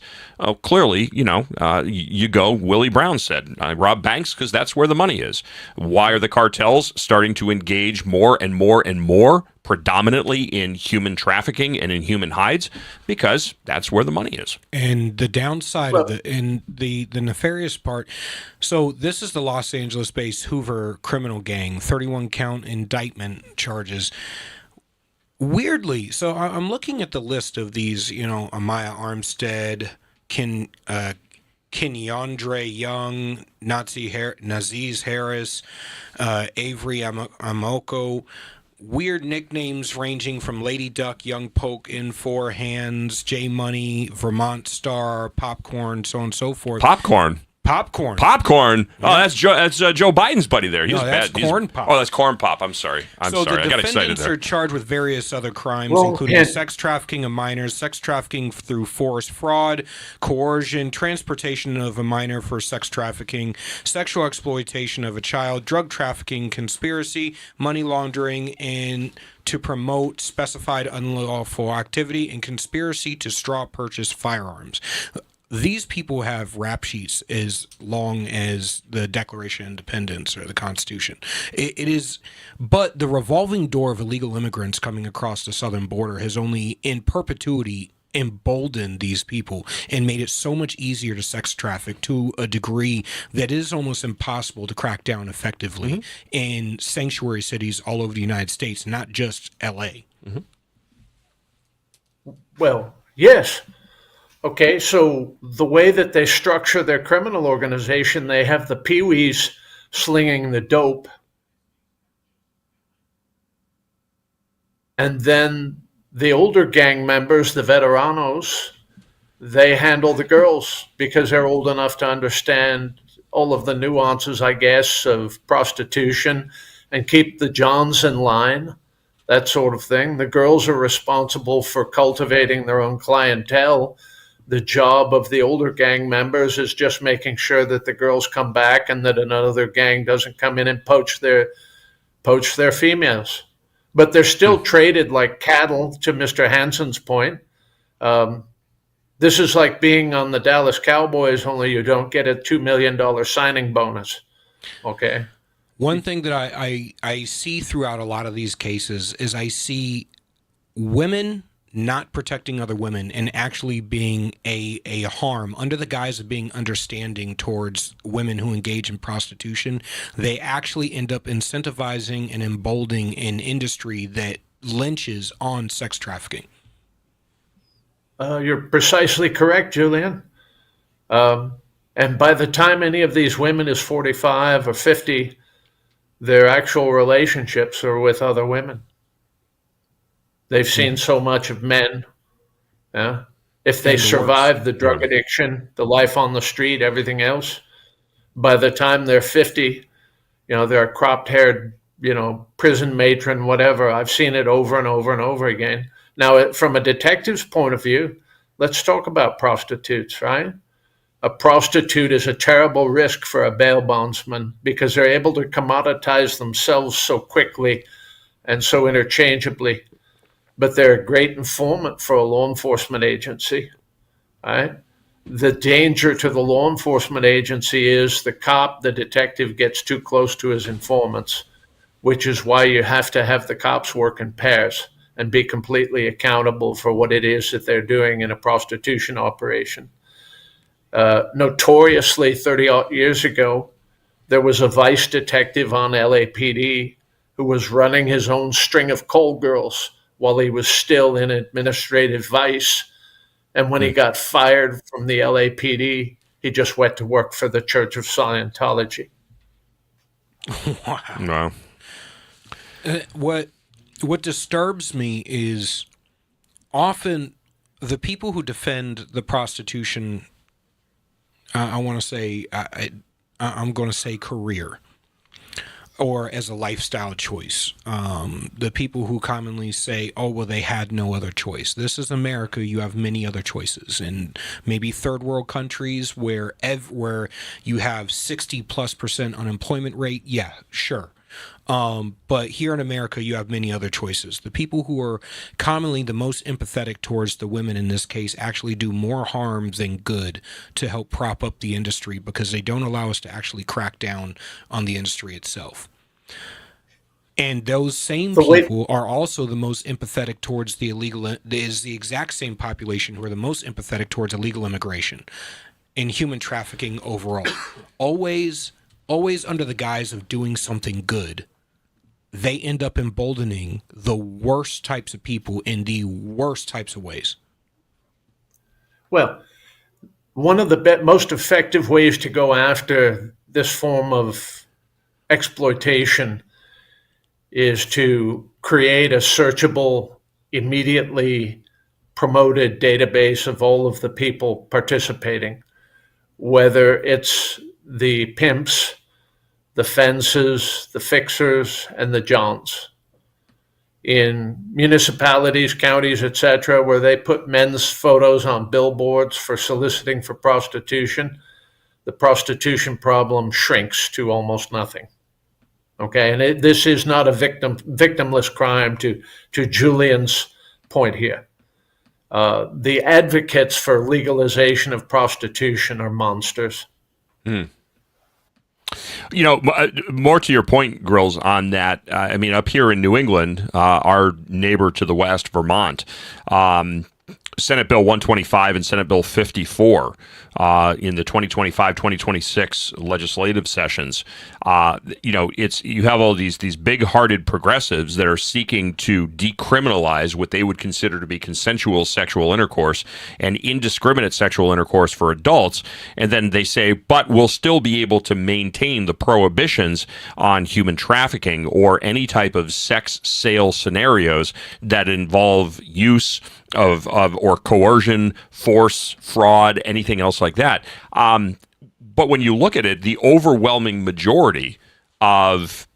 Speaker 3: clearly, you go, Willie Brown said, I rob banks because that's where the money is. Why are the cartels starting to engage more and more and more predominantly in human trafficking and in human hides? Because that's where the money is.
Speaker 2: And the downside of the nefarious part, so this is the Los Angeles-based Hoover criminal gang, 31 count indictment charges. Weirdly, so I'm looking at the list of these, Amaya Armstead, Kenyandre Young, Naziz Harris, Avery Amoko. Weird nicknames ranging from Lady Duck, Young Poke, In Four Hands, J Money, Vermont Star, Popcorn, so on and so forth.
Speaker 3: Popcorn.
Speaker 2: Popcorn.
Speaker 3: Popcorn. Oh, that's Joe Biden's buddy there. He's
Speaker 2: No, that's
Speaker 3: bad.
Speaker 2: Corn Pop.
Speaker 3: Oh, that's Corn Pop. I'm sorry.
Speaker 2: So
Speaker 3: I got
Speaker 2: the
Speaker 3: excited
Speaker 2: defendants
Speaker 3: there.
Speaker 2: are charged with various other crimes, including sex trafficking of minors, sex trafficking through forced fraud, coercion, transportation of a minor for sex trafficking, sexual exploitation of a child, drug trafficking, conspiracy, money laundering, and to promote specified unlawful activity, and conspiracy to straw purchase firearms. These people have rap sheets as long as the Declaration of Independence or the Constitution. It is, but the revolving door of illegal immigrants coming across the southern border has only in perpetuity emboldened these people and made it so much easier to sex traffic to a degree that it is almost impossible to crack down effectively in sanctuary cities all over the United States, not just LA.
Speaker 15: Well, yes. Okay, so the way that they structure their criminal organization, they have the peewees slinging the dope. And then the older gang members, the veteranos, they handle the girls because they're old enough to understand all of the nuances, I guess, of prostitution and keep the Johns in line, that sort of thing. The girls are responsible for cultivating their own clientele. The job of the older gang members is just making sure that the girls come back and that another gang doesn't come in and poach their females. But they're still traded like cattle, to Mr. Hansen's point. This is like being on the Dallas Cowboys, only you don't get a $2 million signing bonus. Okay.
Speaker 2: One thing that I see throughout a lot of these cases is I see women not protecting other women and actually being a harm under the guise of being understanding towards women who engage in prostitution. They actually end up incentivizing and emboldening an industry that lynches on sex trafficking.
Speaker 15: You're precisely correct, Julian. And by the time any of these women is 45 or 50, their actual relationships are with other women. They've seen so much of men. Yeah? If they survive the drug addiction, the life on the street, everything else, by the time they're 50, they're a cropped-haired, prison matron, whatever. I've seen it over and over and over again. Now, from a detective's point of view, let's talk about prostitutes, right? A prostitute is a terrible risk for a bail bondsman because they're able to commoditize themselves so quickly and so interchangeably. But they're a great informant for a law enforcement agency, right? The danger to the law enforcement agency is the detective gets too close to his informants, which is why you have to have the cops work in pairs and be completely accountable for what it is that they're doing in a prostitution operation. Notoriously, 30 years ago, there was a vice detective on LAPD who was running his own string of call girls while he was still in administrative vice. And when he got fired from the LAPD, he just went to work for the Church of Scientology.
Speaker 2: Wow. What disturbs me is often the people who defend the prostitution, I'm going to say career, or as a lifestyle choice. The people who commonly say, oh, well, they had no other choice. This is America. You have many other choices. And maybe third world countries where you have 60+% unemployment rate. Yeah, sure. But here in America, you have many other choices. The people who are commonly the most empathetic towards the women in this case actually do more harm than good to help prop up the industry because they don't allow us to actually crack down on the industry itself. And those same people are also the most empathetic towards the illegal, is the exact same population who are the most empathetic towards illegal immigration and human trafficking overall. Always under the guise of doing something good, they end up emboldening the worst types of people in the worst types of ways.
Speaker 15: Well, one of the most effective ways to go after this form of exploitation is to create a searchable, immediately promoted database of all of the people participating, whether it's the pimps, the fences, the fixers, and the Johns. In municipalities, counties, etc., where they put men's photos on billboards for soliciting for prostitution, the prostitution problem shrinks to almost nothing. Okay, and this is not a victimless crime, to Julian's point here. The advocates for legalization of prostitution are monsters.
Speaker 3: More to your point, Grills, on that. Up here in New England, our neighbor to the west, Vermont, Senate Bill 125 and Senate Bill 54 in the 2025-2026 legislative sessions. You have all these big-hearted progressives that are seeking to decriminalize what they would consider to be consensual sexual intercourse and indiscriminate sexual intercourse for adults, and then they say, but we'll still be able to maintain the prohibitions on human trafficking or any type of sex sale scenarios that involve use of or coercion, force, fraud, anything else like that. But when you look at it, the overwhelming majority of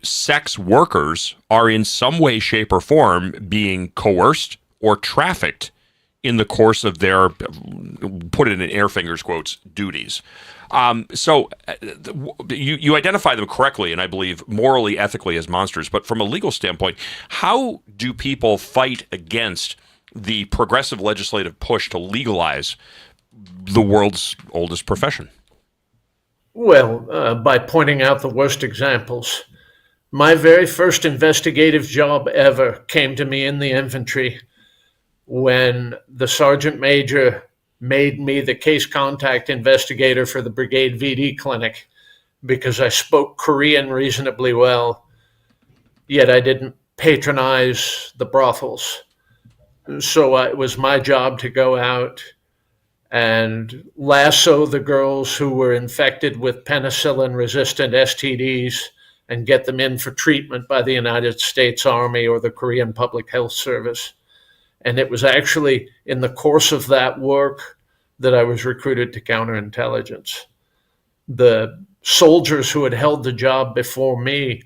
Speaker 3: sex workers are in some way, shape, or form being coerced or trafficked in the course of their, put it in air fingers quotes, duties. So you identify them correctly, and I believe morally, ethically as monsters. But from a legal standpoint, how do people fight against the progressive legislative push to legalize the world's oldest profession?
Speaker 15: Well, by pointing out the worst examples. My very first investigative job ever came to me in the infantry when the sergeant major made me the case contact investigator for the brigade VD clinic because I spoke Korean reasonably well, yet I didn't patronize the brothels. So it was my job to go out and lasso the girls who were infected with penicillin-resistant STDs and get them in for treatment by the United States Army or the Korean Public Health Service. And it was actually in the course of that work that I was recruited to counterintelligence. The soldiers who had held the job before me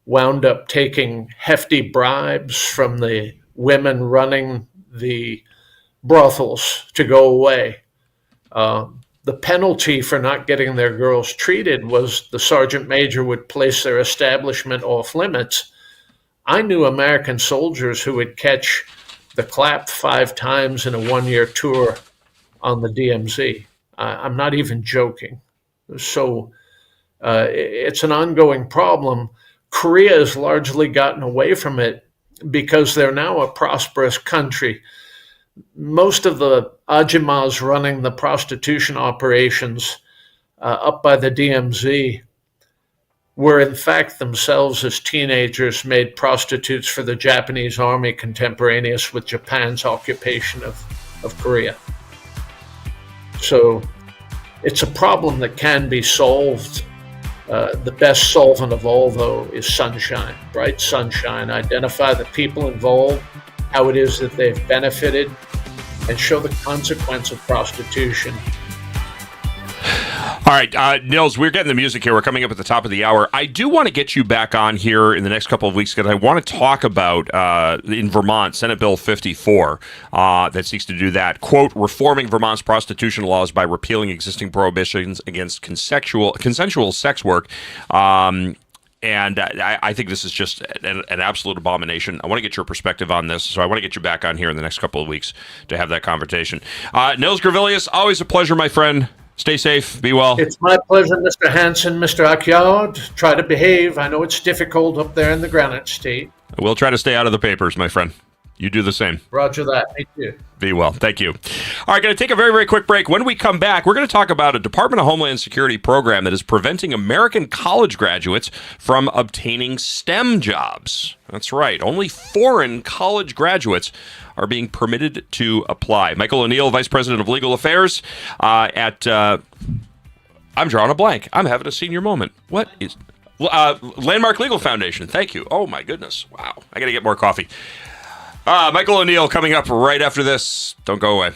Speaker 15: wound up taking hefty bribes from the women running the brothels to go away. The penalty for not getting their girls treated was the sergeant major would place their establishment off limits. I knew American soldiers who would catch the clap 5 times in a 1-year tour on the DMZ. I'm not even joking. So it's an ongoing problem. Korea has largely gotten away from it because they're now a prosperous country. Most of the ajumas running the prostitution operations up by the DMZ were in fact themselves as teenagers made prostitutes for the Japanese army contemporaneous with Japan's occupation of Korea. So it's a problem that can be solved. The best solvent of all, though, is sunshine, bright sunshine. Identify the people involved, how it is that they've benefited, and show the consequence of prostitution.
Speaker 3: All right, Nils, we're getting the music here. We're coming up at the top of the hour. I do want to get you back on here in the next couple of weeks because I want to talk about, in Vermont, Senate Bill 54 that seeks to do that. Quote, reforming Vermont's prostitution laws by repealing existing prohibitions against consensual sex work. And I think this is just an absolute abomination. I want to get your perspective on this, so I want to get you back on here in the next couple of weeks to have that conversation. Nils Gravilius, always a pleasure, my friend. Stay safe. Be well.
Speaker 15: It's my pleasure, Mr. Hansen, Mr. Akyard. Try to behave. I know it's difficult up there in the Granite State.
Speaker 3: We'll try to stay out of the papers, my friend. You do the same.
Speaker 15: Roger that. Me too.
Speaker 3: Be well. Thank you. All right, going to take a very, very quick break. When we come back, we're going to talk about a Department of Homeland Security program that is preventing American college graduates from obtaining STEM jobs. That's right. Only foreign college graduates are being permitted to apply. Michael O'Neill, Vice President of Legal Affairs at... I'm drawing a blank. I'm having a senior moment. What is... Landmark Legal Foundation. Thank you. Oh, my goodness. Wow. I got to get more coffee. Michael O'Neill coming up right after this. Don't go away.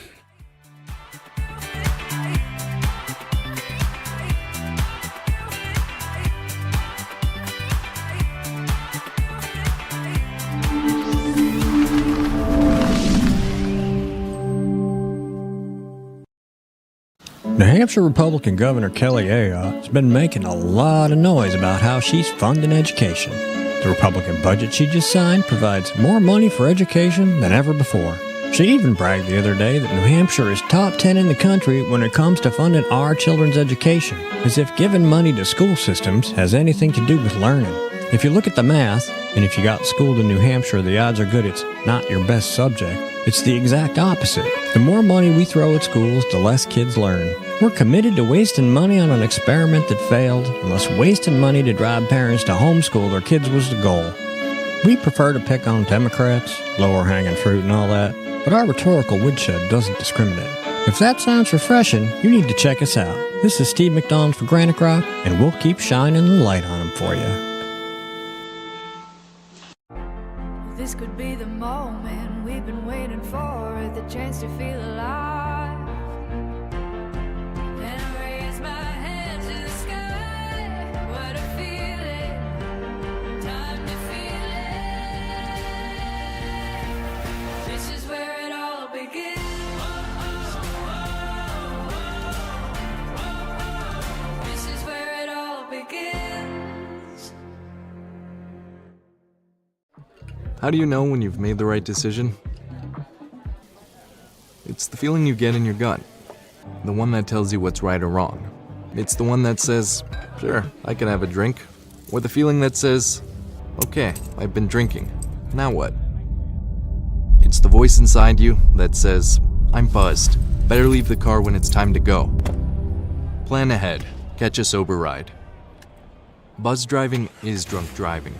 Speaker 4: New Hampshire Republican Governor Kelly Ayotte has been making a lot of noise about how she's funding education. The Republican budget she just signed provides more money for education than ever before. She even bragged the other day that New Hampshire is top 10 in the country when it comes to funding our children's education, as if giving money to school systems has anything to do with learning. If you look at the math, and if you got schooled in New Hampshire, the odds are good it's not your best subject. It's the exact opposite. The more money we throw at schools, the less kids learn. We're committed to wasting money on an experiment that failed, unless wasting money to drive parents to homeschool their kids was the goal. We prefer to pick on Democrats, lower hanging fruit and all that, but our rhetorical woodshed doesn't discriminate. If that sounds refreshing, you need to check us out. This is Steve McDonald for Granite Rock, and we'll keep shining the light on them for you.
Speaker 5: This could be the moment we've been waiting for, the chance to feel alive. And I raise my hands to the sky, what a feeling.
Speaker 6: How do you know when you've made the right decision? It's the feeling you get in your gut. The one that tells you what's right or wrong. It's the one that says, sure, I can have a drink. Or the feeling that says, okay, I've been drinking. Now what? It's the voice inside you that says, I'm buzzed. Better leave the car when it's time to go. Plan ahead. Catch a sober ride. Buzz driving is drunk driving.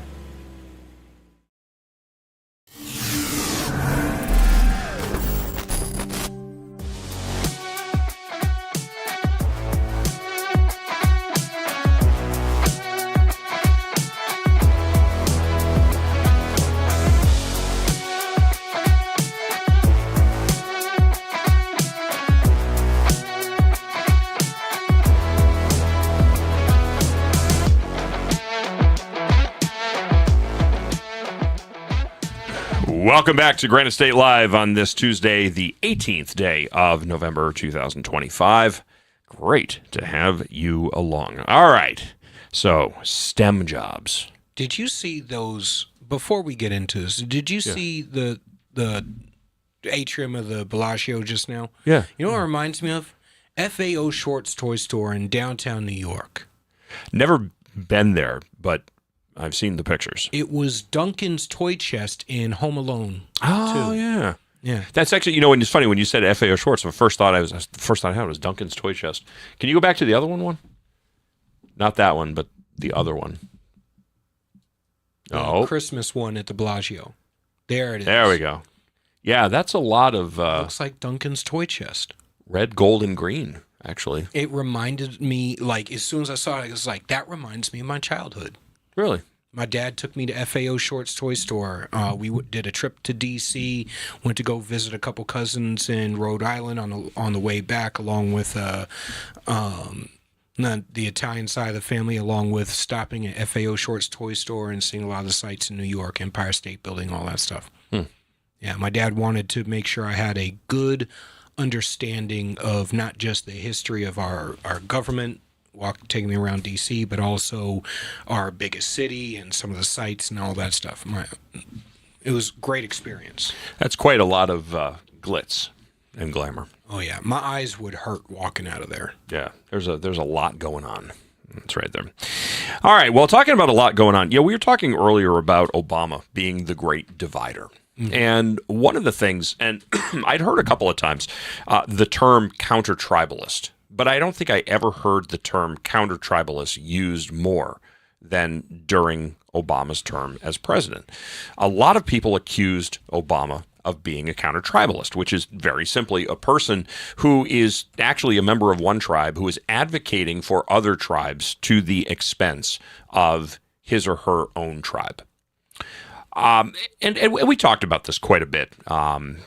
Speaker 3: Welcome back to Granite State Live on this Tuesday, the 18th day of November 2025. Great to have you along. All right, so STEM jobs.
Speaker 2: Did you see those, before we get into this, did you see the atrium of the Bellagio just now?
Speaker 3: Yeah.
Speaker 2: You know what it reminds me of? FAO Schwartz Toy Store in downtown New York.
Speaker 3: Never been there, but I've seen the pictures.
Speaker 2: It was Duncan's toy chest in Home Alone.
Speaker 3: Oh,
Speaker 2: too.
Speaker 3: yeah.
Speaker 2: Yeah.
Speaker 3: That's actually, you know, and it's funny when you said FAO Schwartz, the first thought I had was Duncan's toy chest. Can you go back to the other one? Not that one, but the other one.
Speaker 2: The Christmas one at the Bellagio. There it is.
Speaker 3: There we go. Yeah, that's a lot of...
Speaker 2: looks like Duncan's toy chest.
Speaker 3: Red, gold, and green, actually.
Speaker 2: It reminded me, like, as soon as I saw it, I was like, that reminds me of my childhood.
Speaker 3: Really?
Speaker 2: My dad took me to FAO Schwartz Toy Store. We did a trip to D.C., went to go visit a couple cousins in Rhode Island on the way back, along with the Italian side of the family, along with stopping at FAO Schwartz Toy Store and seeing a lot of the sites in New York, Empire State Building, all that stuff. Yeah, my dad wanted to make sure I had a good understanding of not just the history of our government, taking me around D.C., but also our biggest city and some of the sites and all that stuff. It was a great experience.
Speaker 3: That's quite a lot of glitz and glamour.
Speaker 2: Oh, yeah. My eyes would hurt walking out of there.
Speaker 3: Yeah, there's a lot going on. That's right there. All right, well, talking about a lot going on, we were talking earlier about Obama being the great divider. Mm-hmm. And one of the things, and I'd heard a couple of times, the term counter-tribalist. But I don't think I ever heard the term counter-tribalist used more than during Obama's term as president. A lot of people accused Obama of being a counter-tribalist, which is very simply a person who is actually a member of one tribe who is advocating for other tribes to the expense of his or her own tribe. And we talked about this quite a bit, on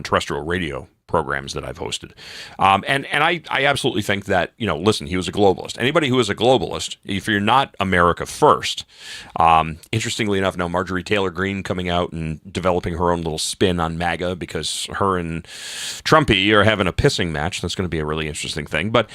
Speaker 3: terrestrial radio programs that I've hosted. And I absolutely think that, listen, he was a globalist. Anybody who is a globalist, if you're not America first, interestingly enough, now Marjorie Taylor Greene coming out and developing her own little spin on MAGA because her and Trumpy are having a pissing match. That's going to be a really interesting thing. But,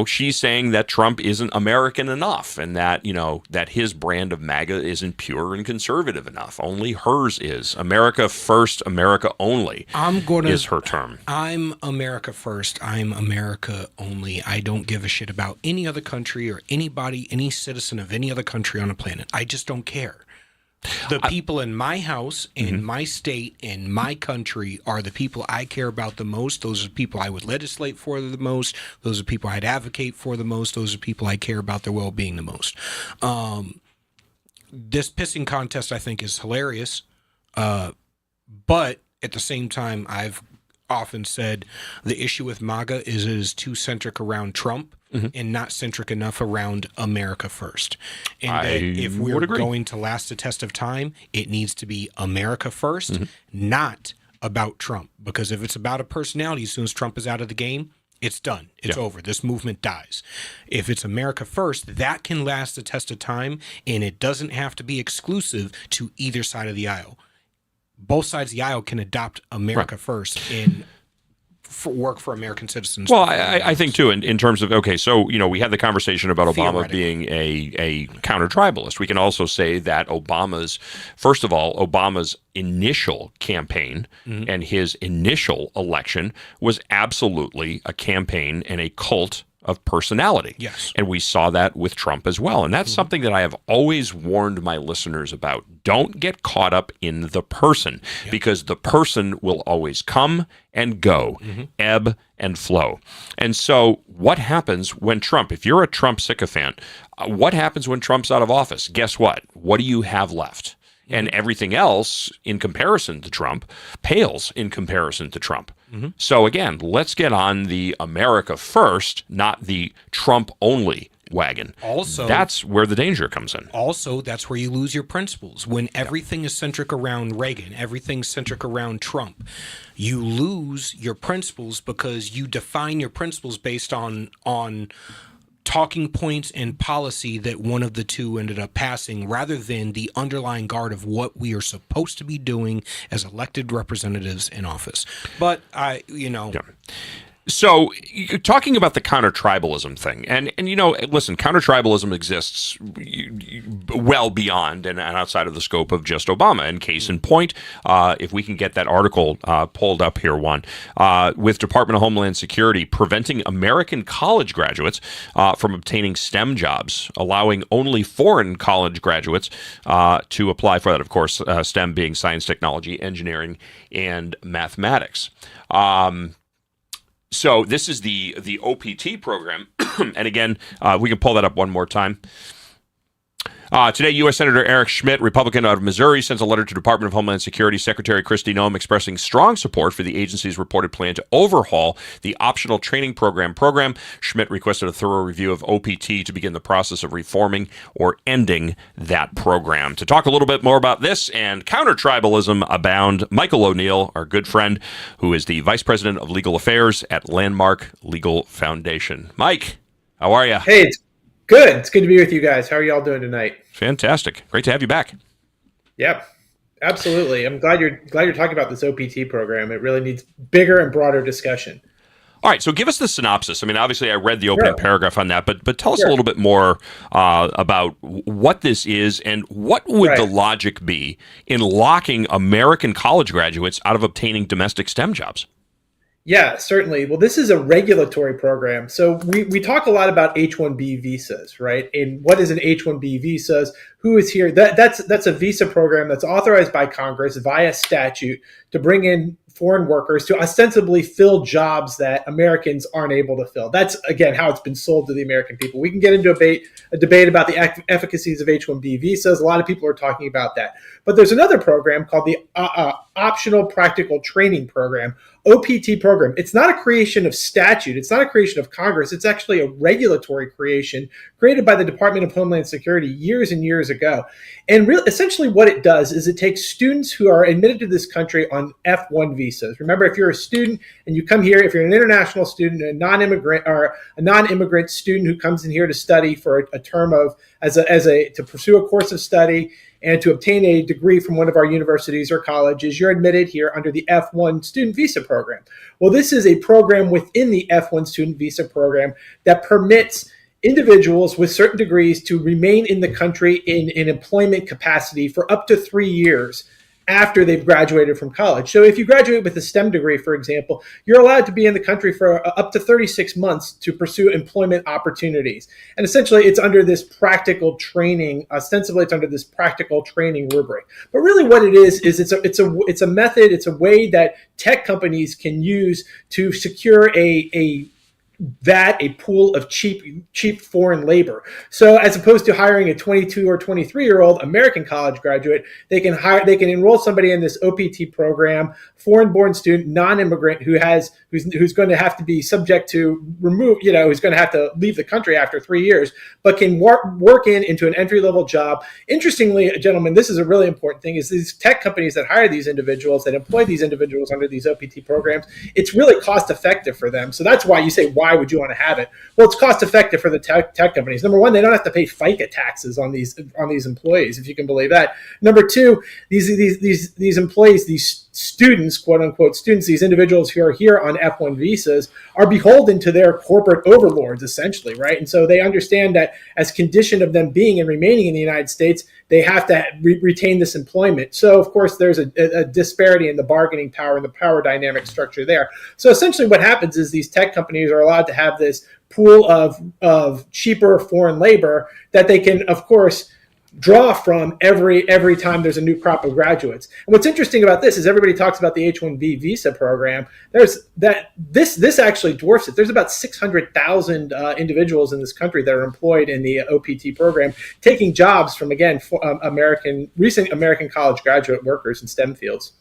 Speaker 3: she's saying that Trump isn't American enough and that, that his brand of MAGA isn't pure and conservative enough. Only hers is. America first, America only is her term.
Speaker 2: I'm America first. I'm America only. I don't give a shit about any other country or anybody, any citizen of any other country on the planet. I just don't care. The people in my house, in my state, in my country are the people I care about the most. Those are the people I would legislate for the most. Those are the people I'd advocate for the most. Those are the people I care about their well-being the most. This pissing contest, I think, is hilarious. But at the same time, I've often said the issue with MAGA is it is too centric around Trump and not centric enough around America first. And that if we're going to last the test of time, it needs to be America first, not about Trump. Because if it's about a personality, as soon as Trump is out of the game, it's done. It's over. This movement dies. If it's America first, that can last the test of time, and it doesn't have to be exclusive to either side of the aisle. Both sides of the aisle can adopt America first and work for American citizens.
Speaker 3: Well, I think too, in terms of, okay, so, we had the conversation about Obama being a counter-tribalist. We can also say that first of all, Obama's initial campaign and his initial election was absolutely a campaign and a cult of personality.
Speaker 2: Yes.
Speaker 3: And we saw that with Trump as well. And that's something that I have always warned my listeners about. Don't get caught up in the person, because the person will always come and go, ebb and flow. And so what happens when Trump, if you're a Trump sycophant, what happens when Trump's out of office? Guess what? What do you have left? And everything else in comparison to Trump pales in comparison to Trump. So again, let's get on the America first, not the Trump only wagon.
Speaker 2: Also,
Speaker 3: that's where the danger comes in.
Speaker 2: Also, that's where you lose your principles. When everything is centric around Reagan, everything's centric around Trump, you lose your principles because you define your principles based on talking points and policy that one of the two ended up passing, rather than the underlying guard of what we are supposed to be doing as elected representatives in office. But
Speaker 3: So, talking about the counter-tribalism thing, and listen, counter-tribalism exists well beyond and outside of the scope of just Obama. And case in point, if we can get that article pulled up here, with Department of Homeland Security preventing American college graduates from obtaining STEM jobs, allowing only foreign college graduates to apply for that. Of course, STEM being science, technology, engineering, and mathematics. So this is the OPT program. And again, we can pull that up one more time. Today, U.S. Senator Eric Schmitt, Republican out of Missouri, sends a letter to Department of Homeland Security Secretary Kristi Noem expressing strong support for the agency's reported plan to overhaul the optional training program. Schmitt requested a thorough review of OPT to begin the process of reforming or ending that program. To talk a little bit more about this and counter-tribalism abound, Michael O'Neill, our good friend, who is the Vice President of Legal Affairs at Landmark Legal Foundation. Mike, how are you?
Speaker 16: Hey, it's good. It's good to be with you guys. How are y'all doing tonight?
Speaker 3: Fantastic. Great to have you back.
Speaker 16: Yep, absolutely. I'm glad you're talking about this OPT program. It really needs bigger and broader discussion.
Speaker 3: All right, so give us the synopsis. I mean, obviously, I read the opening paragraph on that, but tell us a little bit more about what this is and what would the logic be in locking American college graduates out of obtaining domestic STEM jobs?
Speaker 16: Yeah, certainly. Well, this is a regulatory program. So we talk a lot about H-1B visas, right? And what is an H-1B visa? Who is here? That's a visa program that's authorized by Congress via statute to bring in foreign workers to ostensibly fill jobs that Americans aren't able to fill. That's, again, how it's been sold to the American people. We can get into a debate about the efficacies of H-1B visas. A lot of people are talking about that. But there's another program called the Optional Practical Training Program, OPT program. It's not a creation of statute. It's not a creation of Congress. It's actually a regulatory creation created by the Department of Homeland Security years and years ago. And essentially what it does is it takes students who are admitted to this country on F-1 visas. Remember, if you're a student and you come here, if you're an international student, a non-immigrant or a non-immigrant student who comes in here to study for a term of to pursue a course of study and to obtain a degree from one of our universities or colleges, you're admitted here under the F-1 student visa program. Well, this is a program within the F-1 student visa program that permits individuals with certain degrees to remain in the country in employment capacity for up to 3 years after they've graduated from college. So if you graduate with a STEM degree, for example, you're allowed to be in the country for up to 36 months to pursue employment opportunities. And essentially it's under this practical training, ostensibly it's under this practical training rubric. But really what it is it's a method, it's a way that tech companies can use to secure a pool of cheap foreign labor. So as opposed to hiring a 22 or 23-year-old American college graduate, they can enroll somebody in this OPT program, foreign-born student, non-immigrant who's going to have to be subject to who's going to have to leave the country after 3 years, but can work into an entry-level job. Interestingly, gentlemen, this is a really important thing, is these tech companies that hire these individuals, that employ these individuals under these OPT programs, it's really cost-effective for them. So that's why you say, why would you want to have it? Well, it's cost effective for the tech companies. Number one, they don't have to pay FICA taxes on these employees, if you can believe that. Number two, these employees, these students, quote unquote students, these individuals who are here on F1 visas, are beholden to their corporate overlords, essentially, right? And so they understand that as condition of them being and remaining in the United States, they have to retain this employment. So, of course, there's a disparity in the bargaining power and the power dynamic structure there. So essentially what happens is these tech companies are allowed to have this pool of cheaper foreign labor that they can, of course, draw from every time there's a new crop of graduates. And what's interesting about this is everybody talks about the H-1B visa program. This actually dwarfs it. There's about 600,000 individuals in this country that are employed in the OPT program, taking jobs from, again, recent American college graduate workers in STEM fields.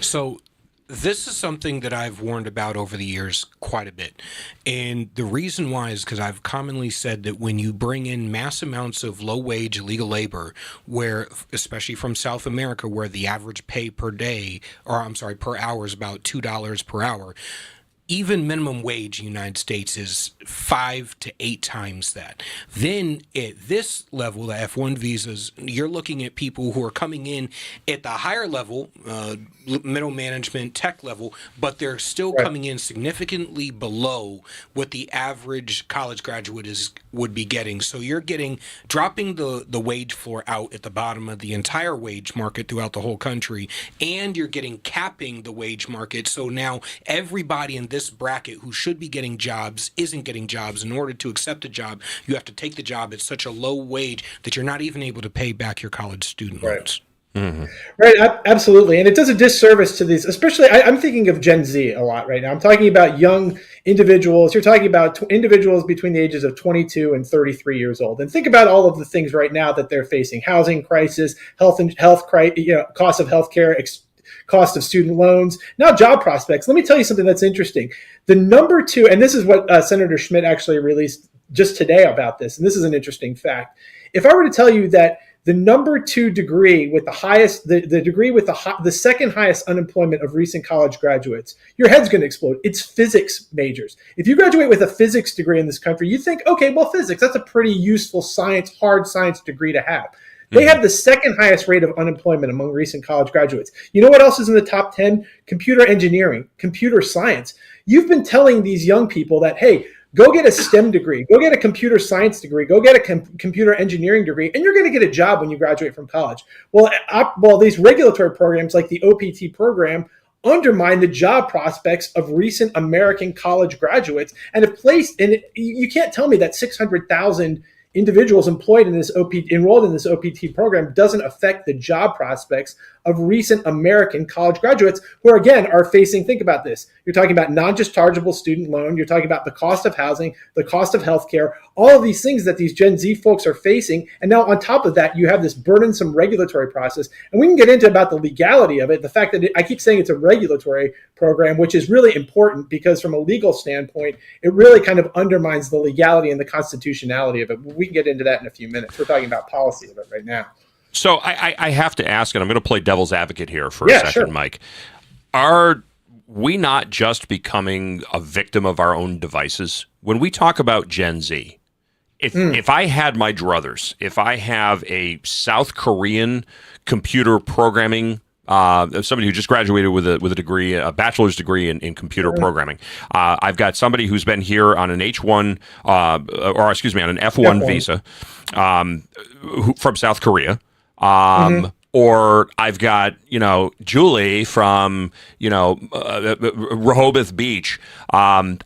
Speaker 2: So this is something that I've warned about over the years quite a bit. And the reason why is because I've commonly said that when you bring in mass amounts of low-wage illegal labor, where, especially from South America, where the average pay per hour is about $2 per hour, even minimum wage in the United States is 5 to 8 times that. Then at this level, the F1 visas, you're looking at people who are coming in at the higher level, middle management, tech level, but they're still coming in significantly below what the average college graduate would be getting. So you're dropping the wage floor out at the bottom of the entire wage market throughout the whole country, and you're capping the wage market. So now everybody in this bracket who should be getting jobs isn't getting jobs. In order to accept a job, you have to take the job at such a low wage that you're not even able to pay back your college student loans.
Speaker 16: Mm-hmm. Right, absolutely. And it does a disservice to these, especially I'm thinking of Gen Z a lot right now. I'm talking about young individuals. You're talking about individuals between the ages of 22 and 33 years old. And think about all of the things right now that they're facing: housing crisis, cost of healthcare, cost of student loans, now job prospects. Let me tell you something that's interesting. The number 2, and this is what Senator Schmidt actually released just today about this, and this is an interesting fact. If I were to tell you that the number 2 degree with the highest, the degree with the second highest unemployment of recent college graduates, your head's going to explode. It's physics majors. If you graduate with a physics degree in this country, you think, okay, well, physics, that's a pretty useful science, hard science degree to have. They have the second highest rate of unemployment among recent college graduates. You know what else is in the top 10? Computer engineering, computer science. You've been telling these young people that, hey, go get a STEM degree, go get a computer science degree, go get a computer engineering degree, and you're going to get a job when you graduate from college. Well, these regulatory programs like the OPT program undermine the job prospects of recent American college graduates and have placed, and you can't tell me that 600,000 individuals enrolled in this OPT program doesn't affect the job prospects of recent American college graduates who, again, are facing, think about this, you're talking about non-dischargeable student loan, you're talking about the cost of housing, the cost of healthcare, all of these things that these Gen Z folks are facing. And now on top of that, you have this burdensome regulatory process. And we can get into about the legality of it, the fact that I keep saying it's a regulatory program, which is really important because from a legal standpoint, it really kind of undermines the legality and the constitutionality of it. We can get into that in a few minutes. We're talking about policy of it right now.
Speaker 3: So I have to ask, and I'm going to play devil's advocate here for a second,
Speaker 16: sure.
Speaker 3: Mike. Are we not just becoming a victim of our own devices? When we talk about Gen Z, if I had my druthers, if I have a South Korean computer programming, somebody who just graduated with a degree, a bachelor's degree in computer programming. I've got somebody who's been here on an H1, on an F1 visa from South Korea. Or I've got, Julie from, Rehoboth Beach. I'm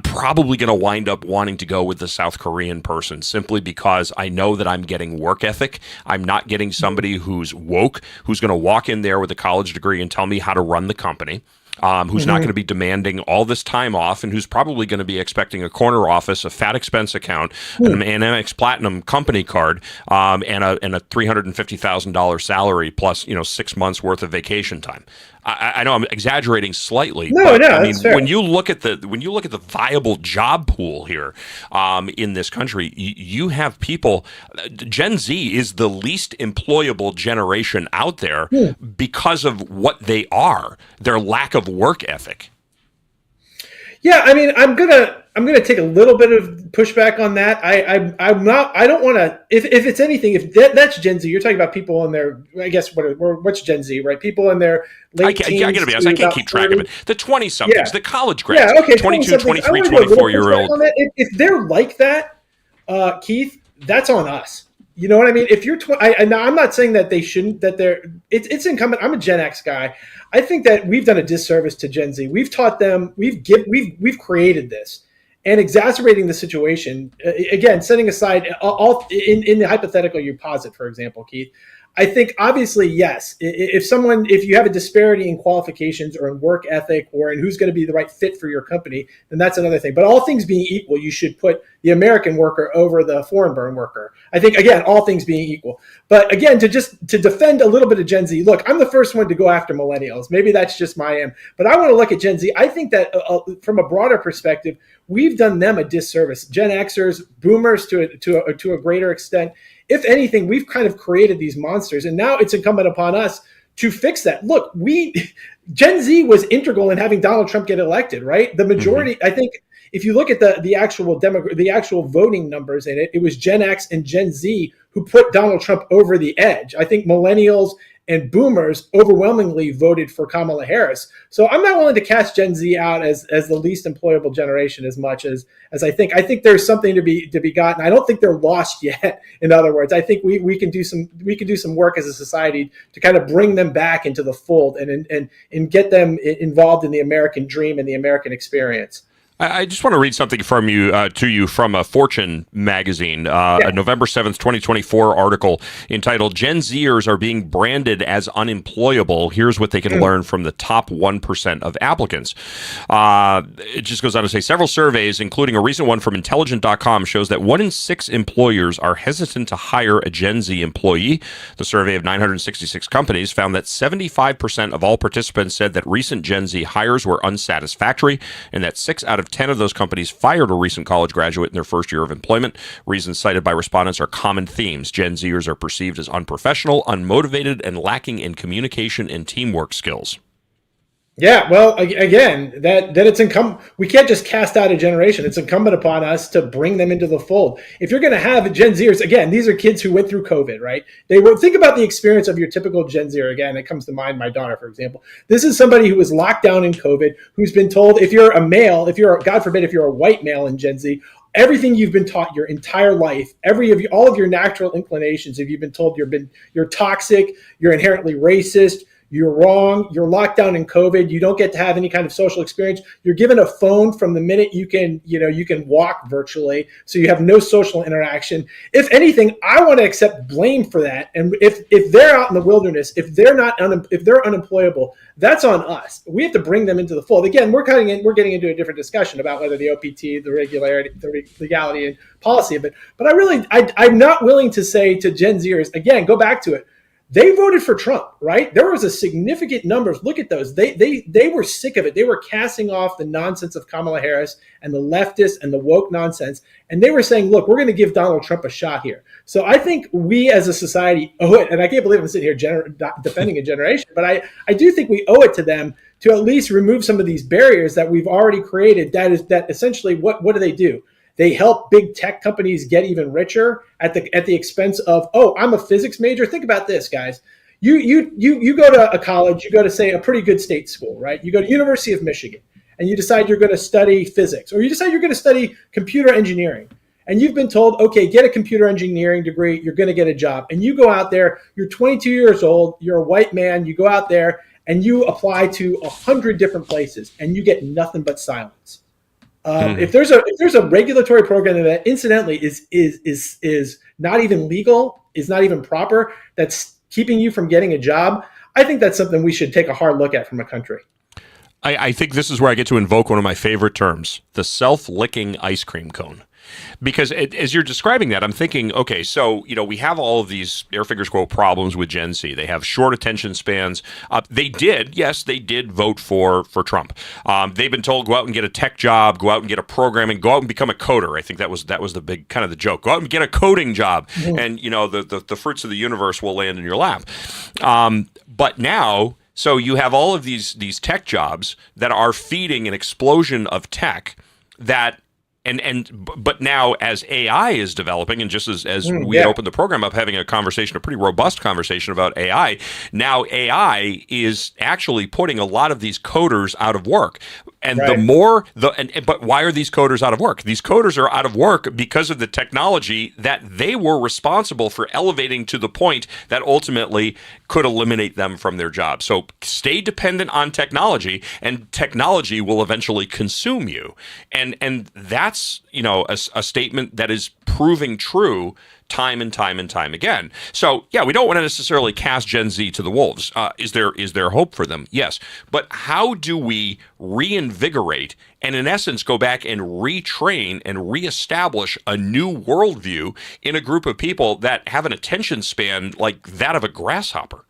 Speaker 3: probably going to wind up wanting to go with the South Korean person simply because I know that I'm getting work ethic. I'm not getting somebody who's woke, who's going to walk in there with a college degree and tell me how to run the company. Who's not going to be demanding all this time off and who's probably going to be expecting a corner office, a fat expense account, an Amex Platinum company card, and a $350,000 salary plus 6 months worth of vacation time. I know I'm exaggerating slightly, but I mean when you look at the viable job pool here in this country, you have people. Gen Z is the least employable generation out there because of what they are, their lack of work ethic.
Speaker 16: Yeah, I mean, I'm gonna take a little bit of pushback on that. I'm not. I don't want to. If it's anything, if that's Gen Z, you're talking about people in their. I guess what's Gen Z, right? People in their late teens.
Speaker 3: I gotta be honest, I can't keep track of it. The 20-somethings,
Speaker 16: Yeah.
Speaker 3: the college grads,
Speaker 16: Yeah, okay,
Speaker 3: 22,
Speaker 16: 20-somethings. I
Speaker 3: 23,
Speaker 16: wanna do a little
Speaker 3: 24-year-old.
Speaker 16: pushback on that. If they're like that, Keith, that's on us. You know what I mean? If you're, now I'm not saying that they shouldn't. That they're. It's incumbent. I'm a Gen X guy. I think that we've done a disservice to Gen Z. We've taught them. We've created this, and exacerbating the situation. Again, setting aside all in the hypothetical you posit, for example, Keith. I think obviously yes. If you have a disparity in qualifications or in work ethic or in who's going to be the right fit for your company, then that's another thing. But all things being equal, you should put the American worker over the foreign-born worker. I think again, all things being equal. But again, to defend a little bit of Gen Z. Look, I'm the first one to go after millennials. Maybe that's just my aim, but I want to look at Gen Z. I think that from a broader perspective, we've done them a disservice. Gen Xers, Boomers to a greater extent. If anything, we've kind of created these monsters, and now it's incumbent upon us to fix that. Look, Gen Z was integral in having Donald Trump get elected, right? The majority, I think, if you look at the actual voting numbers in it, it was Gen X and Gen Z who put Donald Trump over the edge. I think millennials and boomers overwhelmingly voted for Kamala Harris. So I'm not willing to cast Gen Z out as the least employable generation as much as I think. I think there's something to be gotten. I don't think they're lost yet. In other words, I think we can do some work as a society to kind of bring them back into the fold and get them involved in the American dream and the American experience.
Speaker 3: I just want to read something from you from a Fortune magazine, a November 7th, 2024 article entitled "Gen Zers are being branded as unemployable. Here's what they can learn from the top 1% of applicants." It just goes on to say several surveys, including a recent one from Intelligent.com, shows that 1 in 6 employers are hesitant to hire a Gen Z employee. The survey of 966 companies found that 75% of all participants said that recent Gen Z hires were unsatisfactory, and that 6 out of 10 of those companies fired a recent college graduate in their first year of employment. Reasons cited by respondents are common themes. Gen Zers are perceived as unprofessional, unmotivated, and lacking in communication and teamwork skills.
Speaker 16: Yeah, well, again, that it's incumbent. We can't just cast out a generation. It's incumbent upon us to bring them into the fold. If you're going to have Gen Zers, again, these are kids who went through COVID, right? Think about the experience of your typical Gen Zer. Again, it comes to mind my daughter, for example. This is somebody who was locked down in COVID, who's been told if you're a male, God forbid, if you're a white male in Gen Z, everything you've been taught your entire life, all of your natural inclinations, if you've been told you're toxic, you're inherently racist, you're wrong, you're locked down in COVID, you don't get to have any kind of social experience. You're given a phone from the minute you can walk virtually, so you have no social interaction. If anything, I want to accept blame for that. And if they're out in the wilderness, if they're unemployable, that's on us. We have to bring them into the fold. Again, we're getting into a different discussion about whether the OPT, the legality and policy of it. But I'm not willing to say to Gen Zers, again, go back to it. They voted for Trump, right? There was a significant numbers. Look at those. They were sick of it. They were casting off the nonsense of Kamala Harris and the leftist and the woke nonsense. And they were saying, look, we're going to give Donald Trump a shot here. So I think we as a society owe it. And I can't believe I'm sitting here defending a generation, but I do think we owe it to them to at least remove some of these barriers that we've already created. That essentially, what do? They help big tech companies get even richer at the expense of, I'm a physics major. Think about this, guys. You go to a college, you go to, say, a pretty good state school, right? You go to University of Michigan, and you decide you're going to study physics, or you decide you're going to study computer engineering. And you've been told, okay, get a computer engineering degree, you're going to get a job. And you go out there, you're 22 years old, you're a white man, you go out there, and you apply to 100 different places, and you get nothing but silence. If there's a regulatory program that incidentally is not even legal, is not even proper, that's keeping you from getting a job, I think that's something we should take a hard look at from a country.
Speaker 3: I think this is where I get to invoke one of my favorite terms, the self-licking ice cream cone. Because as you're describing that, I'm thinking, okay, so, we have all of these, air fingers quote, problems with Gen Z. They have short attention spans. They did vote for Trump. They've been told, go out and get a tech job, go out and get a programming, go out and become a coder. I think that was the big, kind of the joke. Go out and get a coding job, and, the fruits of the universe will land in your lap. But now So you have all of these tech jobs that are feeding an explosion of tech that but now as AI is developing, and just as we had opened the program up having a conversation, a pretty robust conversation about AI, now AI is actually putting a lot of these coders out of work. And but why are these coders out of work? These coders are out of work because of the technology that they were responsible for elevating to the point that ultimately could eliminate them from their job. So stay dependent on technology, and technology will eventually consume you. And that's, a statement that is proving true time and time and time again. So, yeah, we don't want to necessarily cast Gen Z to the wolves. Is there hope for them? Yes. But how do we reinvigorate and, in essence, go back and retrain and reestablish a new worldview in a group of people that have an attention span like that of a grasshopper?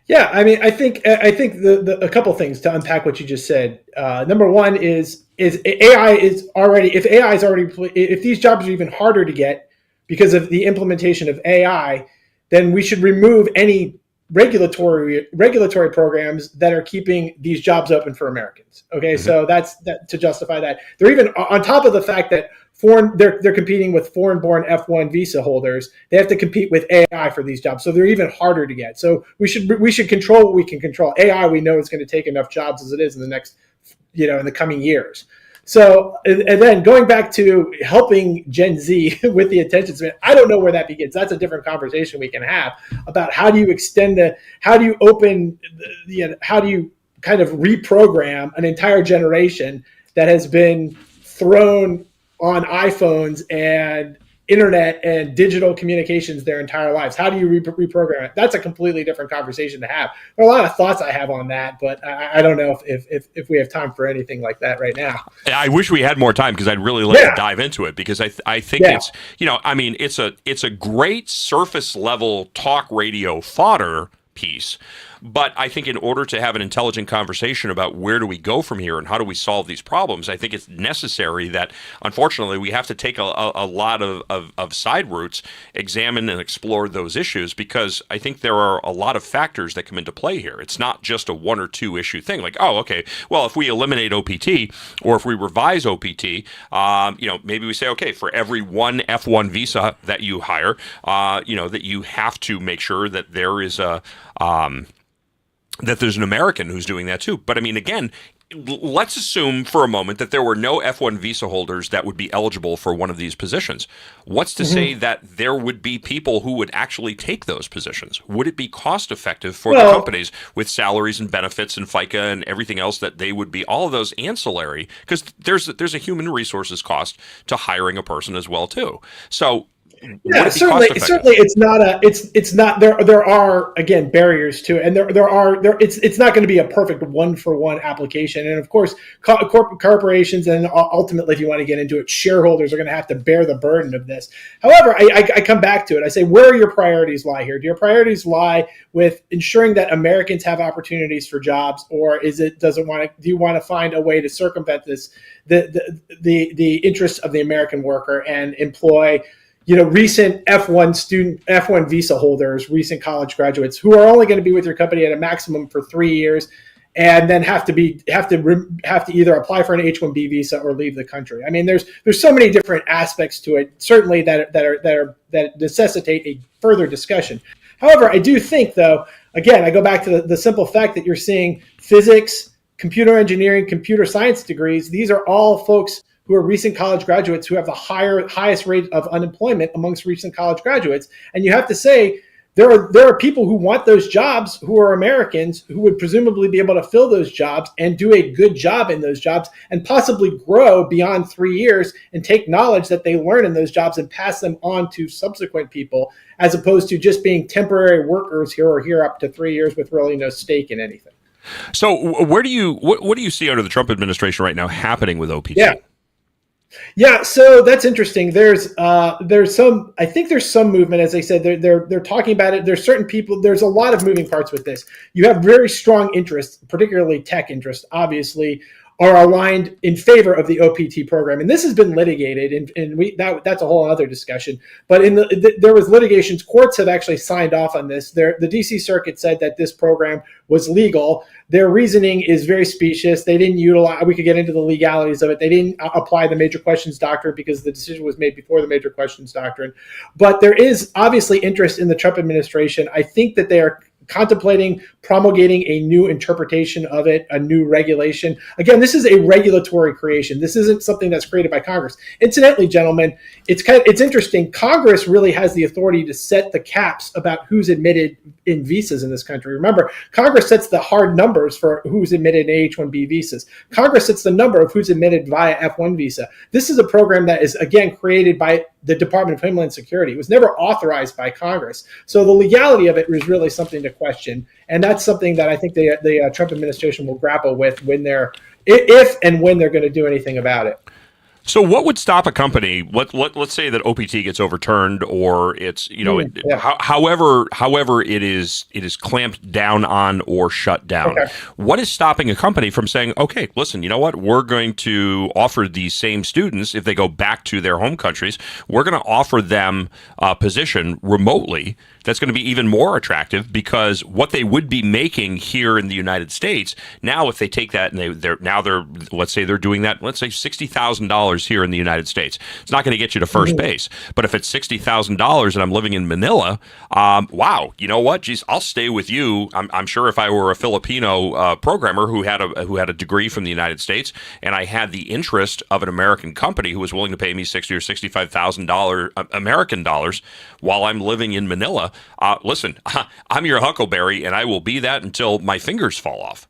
Speaker 16: Yeah, I mean, I think a couple things to unpack what you just said. Number one is AI is already, if these jobs are even harder to get because of the implementation of AI, then we should remove any regulatory programs that are keeping these jobs open for Americans. Okay, so that's to justify that. They're even on top of the fact that they're competing with foreign-born F1 visa holders. They have to compete with AI for these jobs, so they're even harder to get. So we should control what we can control. AI, we know, is going to take enough jobs as it is in the next, in the coming years. So, and then going back to helping Gen Z with the attention span, I don't know where that begins. That's a different conversation we can have about how do you how do you kind of reprogram an entire generation that has been thrown on iPhones and internet and digital communications their entire lives. How do you reprogram it? That's a completely different conversation to have. There are a lot of thoughts I have on that, but I don't know if we have time for anything like that right now.
Speaker 3: I wish we had more time because I'd really like to dive into it, because I think it's, it's a great surface level talk radio fodder piece. But I think in order to have an intelligent conversation about where do we go from here and how do we solve these problems, I think it's necessary that, unfortunately, we have to take a lot of side routes, examine and explore those issues, because I think there are a lot of factors that come into play here. It's not just a one or two issue thing like, oh, okay, well, if we eliminate OPT or if we revise OPT, maybe we say, okay, for every one F1 visa that you hire, that you have to make sure that there is that there's an American who's doing that too. But I mean, again, let's assume for a moment that there were no F1 visa holders that would be eligible for one of these positions. What's to say that there would be people who would actually take those positions? Would it be cost effective for the companies with salaries and benefits and FICA and everything else that they would be, all of those ancillary? Because there's a human resources cost to hiring a person as well too. So
Speaker 16: yeah, certainly it's not there are, again, barriers to it, and it's not going to be a perfect one for one application. And of course, corporations and ultimately, if you want to get into it, shareholders are going to have to bear the burden of this. However, I come back to it. I say, where your priorities lie here? Do your priorities lie with ensuring that Americans have opportunities for jobs, or do you want to find a way to circumvent this, the interests of the American worker and employ recent F1 visa holders, recent college graduates who are only going to be with your company at a maximum for 3 years, and then have to either apply for an H-1B visa or leave the country. I mean, there's so many different aspects to it, certainly that necessitate a further discussion. However, I do think, though, again, I go back to the simple fact that you're seeing physics, computer engineering, computer science degrees. These are all folks who are recent college graduates who have the highest rate of unemployment amongst recent college graduates. And you have to say, there are people who want those jobs who are Americans who would presumably be able to fill those jobs and do a good job in those jobs and possibly grow beyond 3 years and take knowledge that they learn in those jobs and pass them on to subsequent people, as opposed to just being temporary workers here up to 3 years with really no stake in anything.
Speaker 3: So what do you see under the Trump administration right now happening with OPT?
Speaker 16: Yeah, so that's interesting. There's some movement, as I said. They're talking about it. There's certain people. There's a lot of moving parts with this. You have very strong interest, particularly tech interest, obviously, are aligned in favor of the OPT program, and this has been litigated, and that's a whole other discussion. But there was litigations. Courts have actually signed off on this. The DC Circuit said that this program was legal. Their reasoning is very specious. They didn't utilize. We could get into the legalities of it. They didn't apply the major questions doctrine because the decision was made before the major questions doctrine. But there is obviously interest in the Trump administration. I think that they are contemplating promulgating a new interpretation of it, a new regulation. Again, this is a regulatory creation. This isn't something that's created by Congress. Incidentally, gentlemen, it's interesting. Congress really has the authority to set the caps about who's admitted in visas in this country. Remember, Congress sets the hard numbers for who's admitted in H-1B visas. Congress sets the number of who's admitted via F-1 visa. This is a program that is, again, created by the Department of Homeland Security. It was never authorized by Congress. So the legality of it is really something to question. And that's something that I think the Trump administration will grapple with if and when they're going to do anything about it.
Speaker 3: So what would stop a company? Let's say that OPT gets overturned, or it's however it is clamped down on or shut down. Okay. What is stopping a company from saying, okay, listen, you know what? We're going to offer these same students, if they go back to their home countries, we're going to offer them a position remotely that's going to be even more attractive, because what they would be making here in the United States now, if they take that and they're let's say they're doing that, let's say $60,000 here in the United States, it's not going to get you to first base. But if it's $60,000 and I'm living in Manila, wow, you know what? Geez, I'll stay with you. I'm sure if I were a Filipino programmer who had a degree from the United States, and I had the interest of an American company who was willing to pay me $60,000 or $65,000 American dollars while I'm living in Manila. Listen, I'm your Huckleberry, and I will be that until my fingers fall off.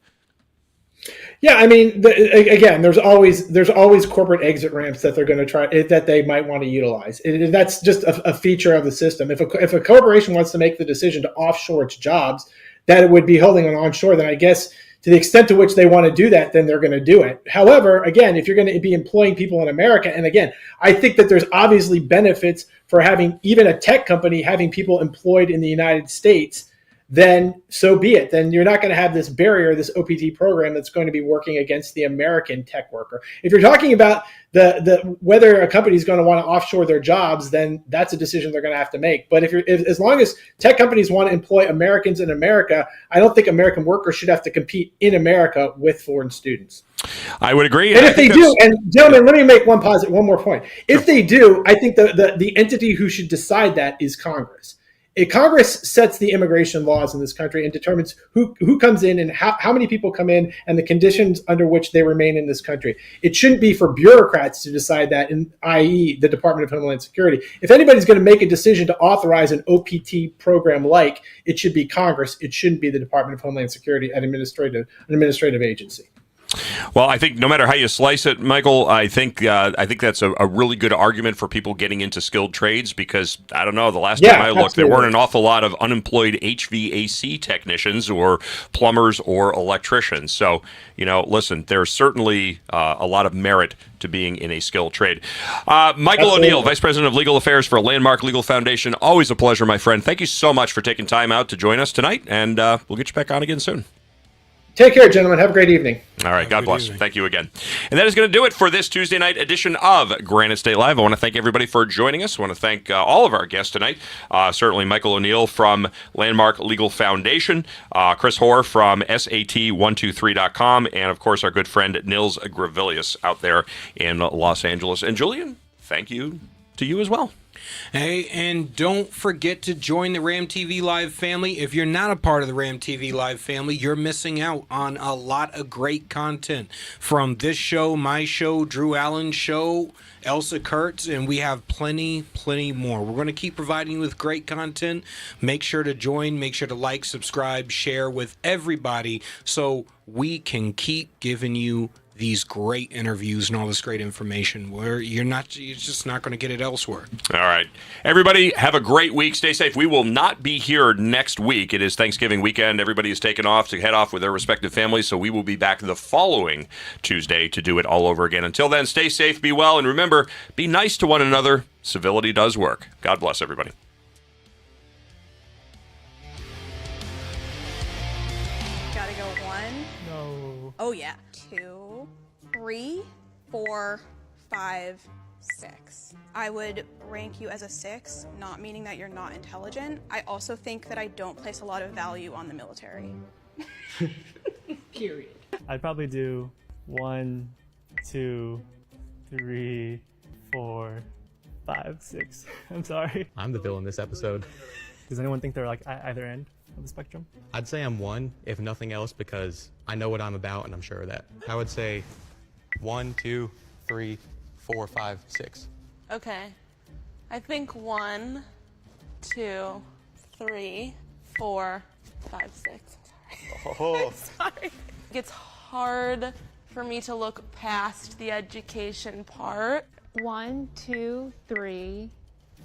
Speaker 16: Yeah, I mean, again, there's always corporate exit ramps that they're going to try, that they might want to utilize. That's just a feature of the system. If a corporation wants to make the decision to offshore its jobs, that it would be holding on onshore, then I guess to the extent to which they want to do that, then they're going to do it. However, again, if you're going to be employing people in America, and again, I think that there's obviously benefits for having even a tech company having people employed in the United States, then so be it. Then you're not going to have this barrier, this OPT program that's going to be working against the American tech worker. If you're talking about the whether a company is going to want to offshore their jobs, then that's a decision they're going to have to make. But as long as tech companies want to employ Americans in America, I don't think American workers should have to compete in America with foreign students.
Speaker 3: I would agree.
Speaker 16: And if they do, and gentlemen, let me make one more point. If they do, I think the entity who should decide that is Congress. Congress sets the immigration laws in this country and determines who comes in and how many people come in and the conditions under which they remain in this country. It shouldn't be for bureaucrats to decide that, i.e. the Department of Homeland Security. If anybody's going to make a decision to authorize an OPT program, it should be Congress. It shouldn't be the Department of Homeland Security, an administrative agency.
Speaker 3: Well, I think no matter how you slice it, Michael, I think that's a really good argument for people getting into skilled trades, because I don't know, the last time I looked, there weren't an awful lot of unemployed HVAC technicians or plumbers or electricians. So, listen, there's certainly a lot of merit to being in a skilled trade. Michael O'Neill, Vice President of Legal Affairs for Landmark Legal Foundation. Always a pleasure, my friend. Thank you so much for taking time out to join us tonight, and we'll get you back on again soon.
Speaker 16: Take care, gentlemen. Have a great evening.
Speaker 3: All right. God bless. Thank you again. And that is going to do it for this Tuesday night edition of Granite State Live. I want to thank everybody for joining us. I want to thank all of our guests tonight. Certainly Michael O'Neill from Landmark Legal Foundation, Chris Hoare from SAT123.com, and, of course, our good friend Nils Gravilius out there in Los Angeles. And, Julian, thank you to you as well.
Speaker 2: Hey, and don't forget to join the Ram TV Live family. If you're not a part of the Ram TV Live family, you're missing out on a lot of great content from this show, my show, Drew Allen's show, Elsa Kurtz, and we have plenty more. We're going to keep providing you with great content. Make sure to join, make sure to like, subscribe, share with everybody so we can keep giving you these great interviews and all this great information where you're just not going to get it elsewhere.
Speaker 3: All right. Everybody, have a great week. Stay safe. We will not be here next week. It is Thanksgiving weekend. Everybody is taken off to head off with their respective families, so we will be back the following Tuesday to do it all over again. Until then, stay safe, be well, and remember, be nice to one another. Civility does work. God bless everybody.
Speaker 17: gotta go 1.
Speaker 14: No.
Speaker 17: Oh yeah. 2, 3, 4, 5, 6. I would rank you as a 6, not meaning that you're not intelligent. I also think that I don't place a lot of value on the military. Period.
Speaker 14: I'd probably do 1, 2, 3, 4, 5, 6. I'm sorry.
Speaker 18: I'm the villain this episode.
Speaker 14: Does anyone think they're like at either end of the spectrum?
Speaker 18: I'd say I'm 1, if nothing else, because I know what I'm about and I'm sure of that. I would say 1, 2, 3, 4, 5, 6.
Speaker 19: Okay. I think 1, 2, 3, 4, 5, 6.
Speaker 18: Oh.
Speaker 19: Sorry. It's hard for me to look past the education part.
Speaker 20: 1, 2, 3,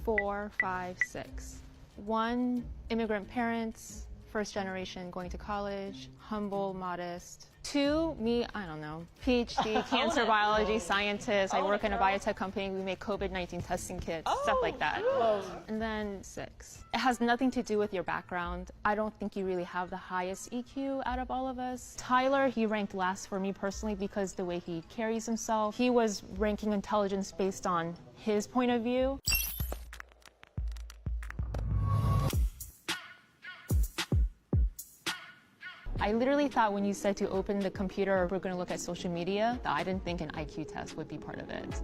Speaker 20: 4, 5, 6. 1, immigrant parents, first generation going to college, humble, modest. 2, me, I don't know, PhD, cancer biology scientist. I work in a biotech company. We make COVID-19 testing kits, stuff like that. And then 6. It has nothing to do with your background. I don't think you really have the highest EQ out of all of us. Tyler, he ranked last for me personally because the way he carries himself. He was ranking intelligence based on his point of view. I literally thought when you said to open the computer, we're going to look at social media, that I didn't think an IQ test would be part of it.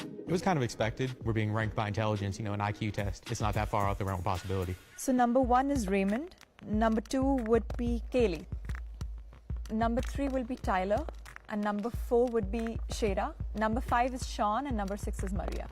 Speaker 18: It was kind of expected. We're being ranked by intelligence, an IQ test. It's not that far out the realm of possibility.
Speaker 21: So number 1 is Raymond. Number 2 would be Kaylee. Number 3 will be Tyler. And number 4 would be Shada. Number 5 is Sean. And number 6 is Maria.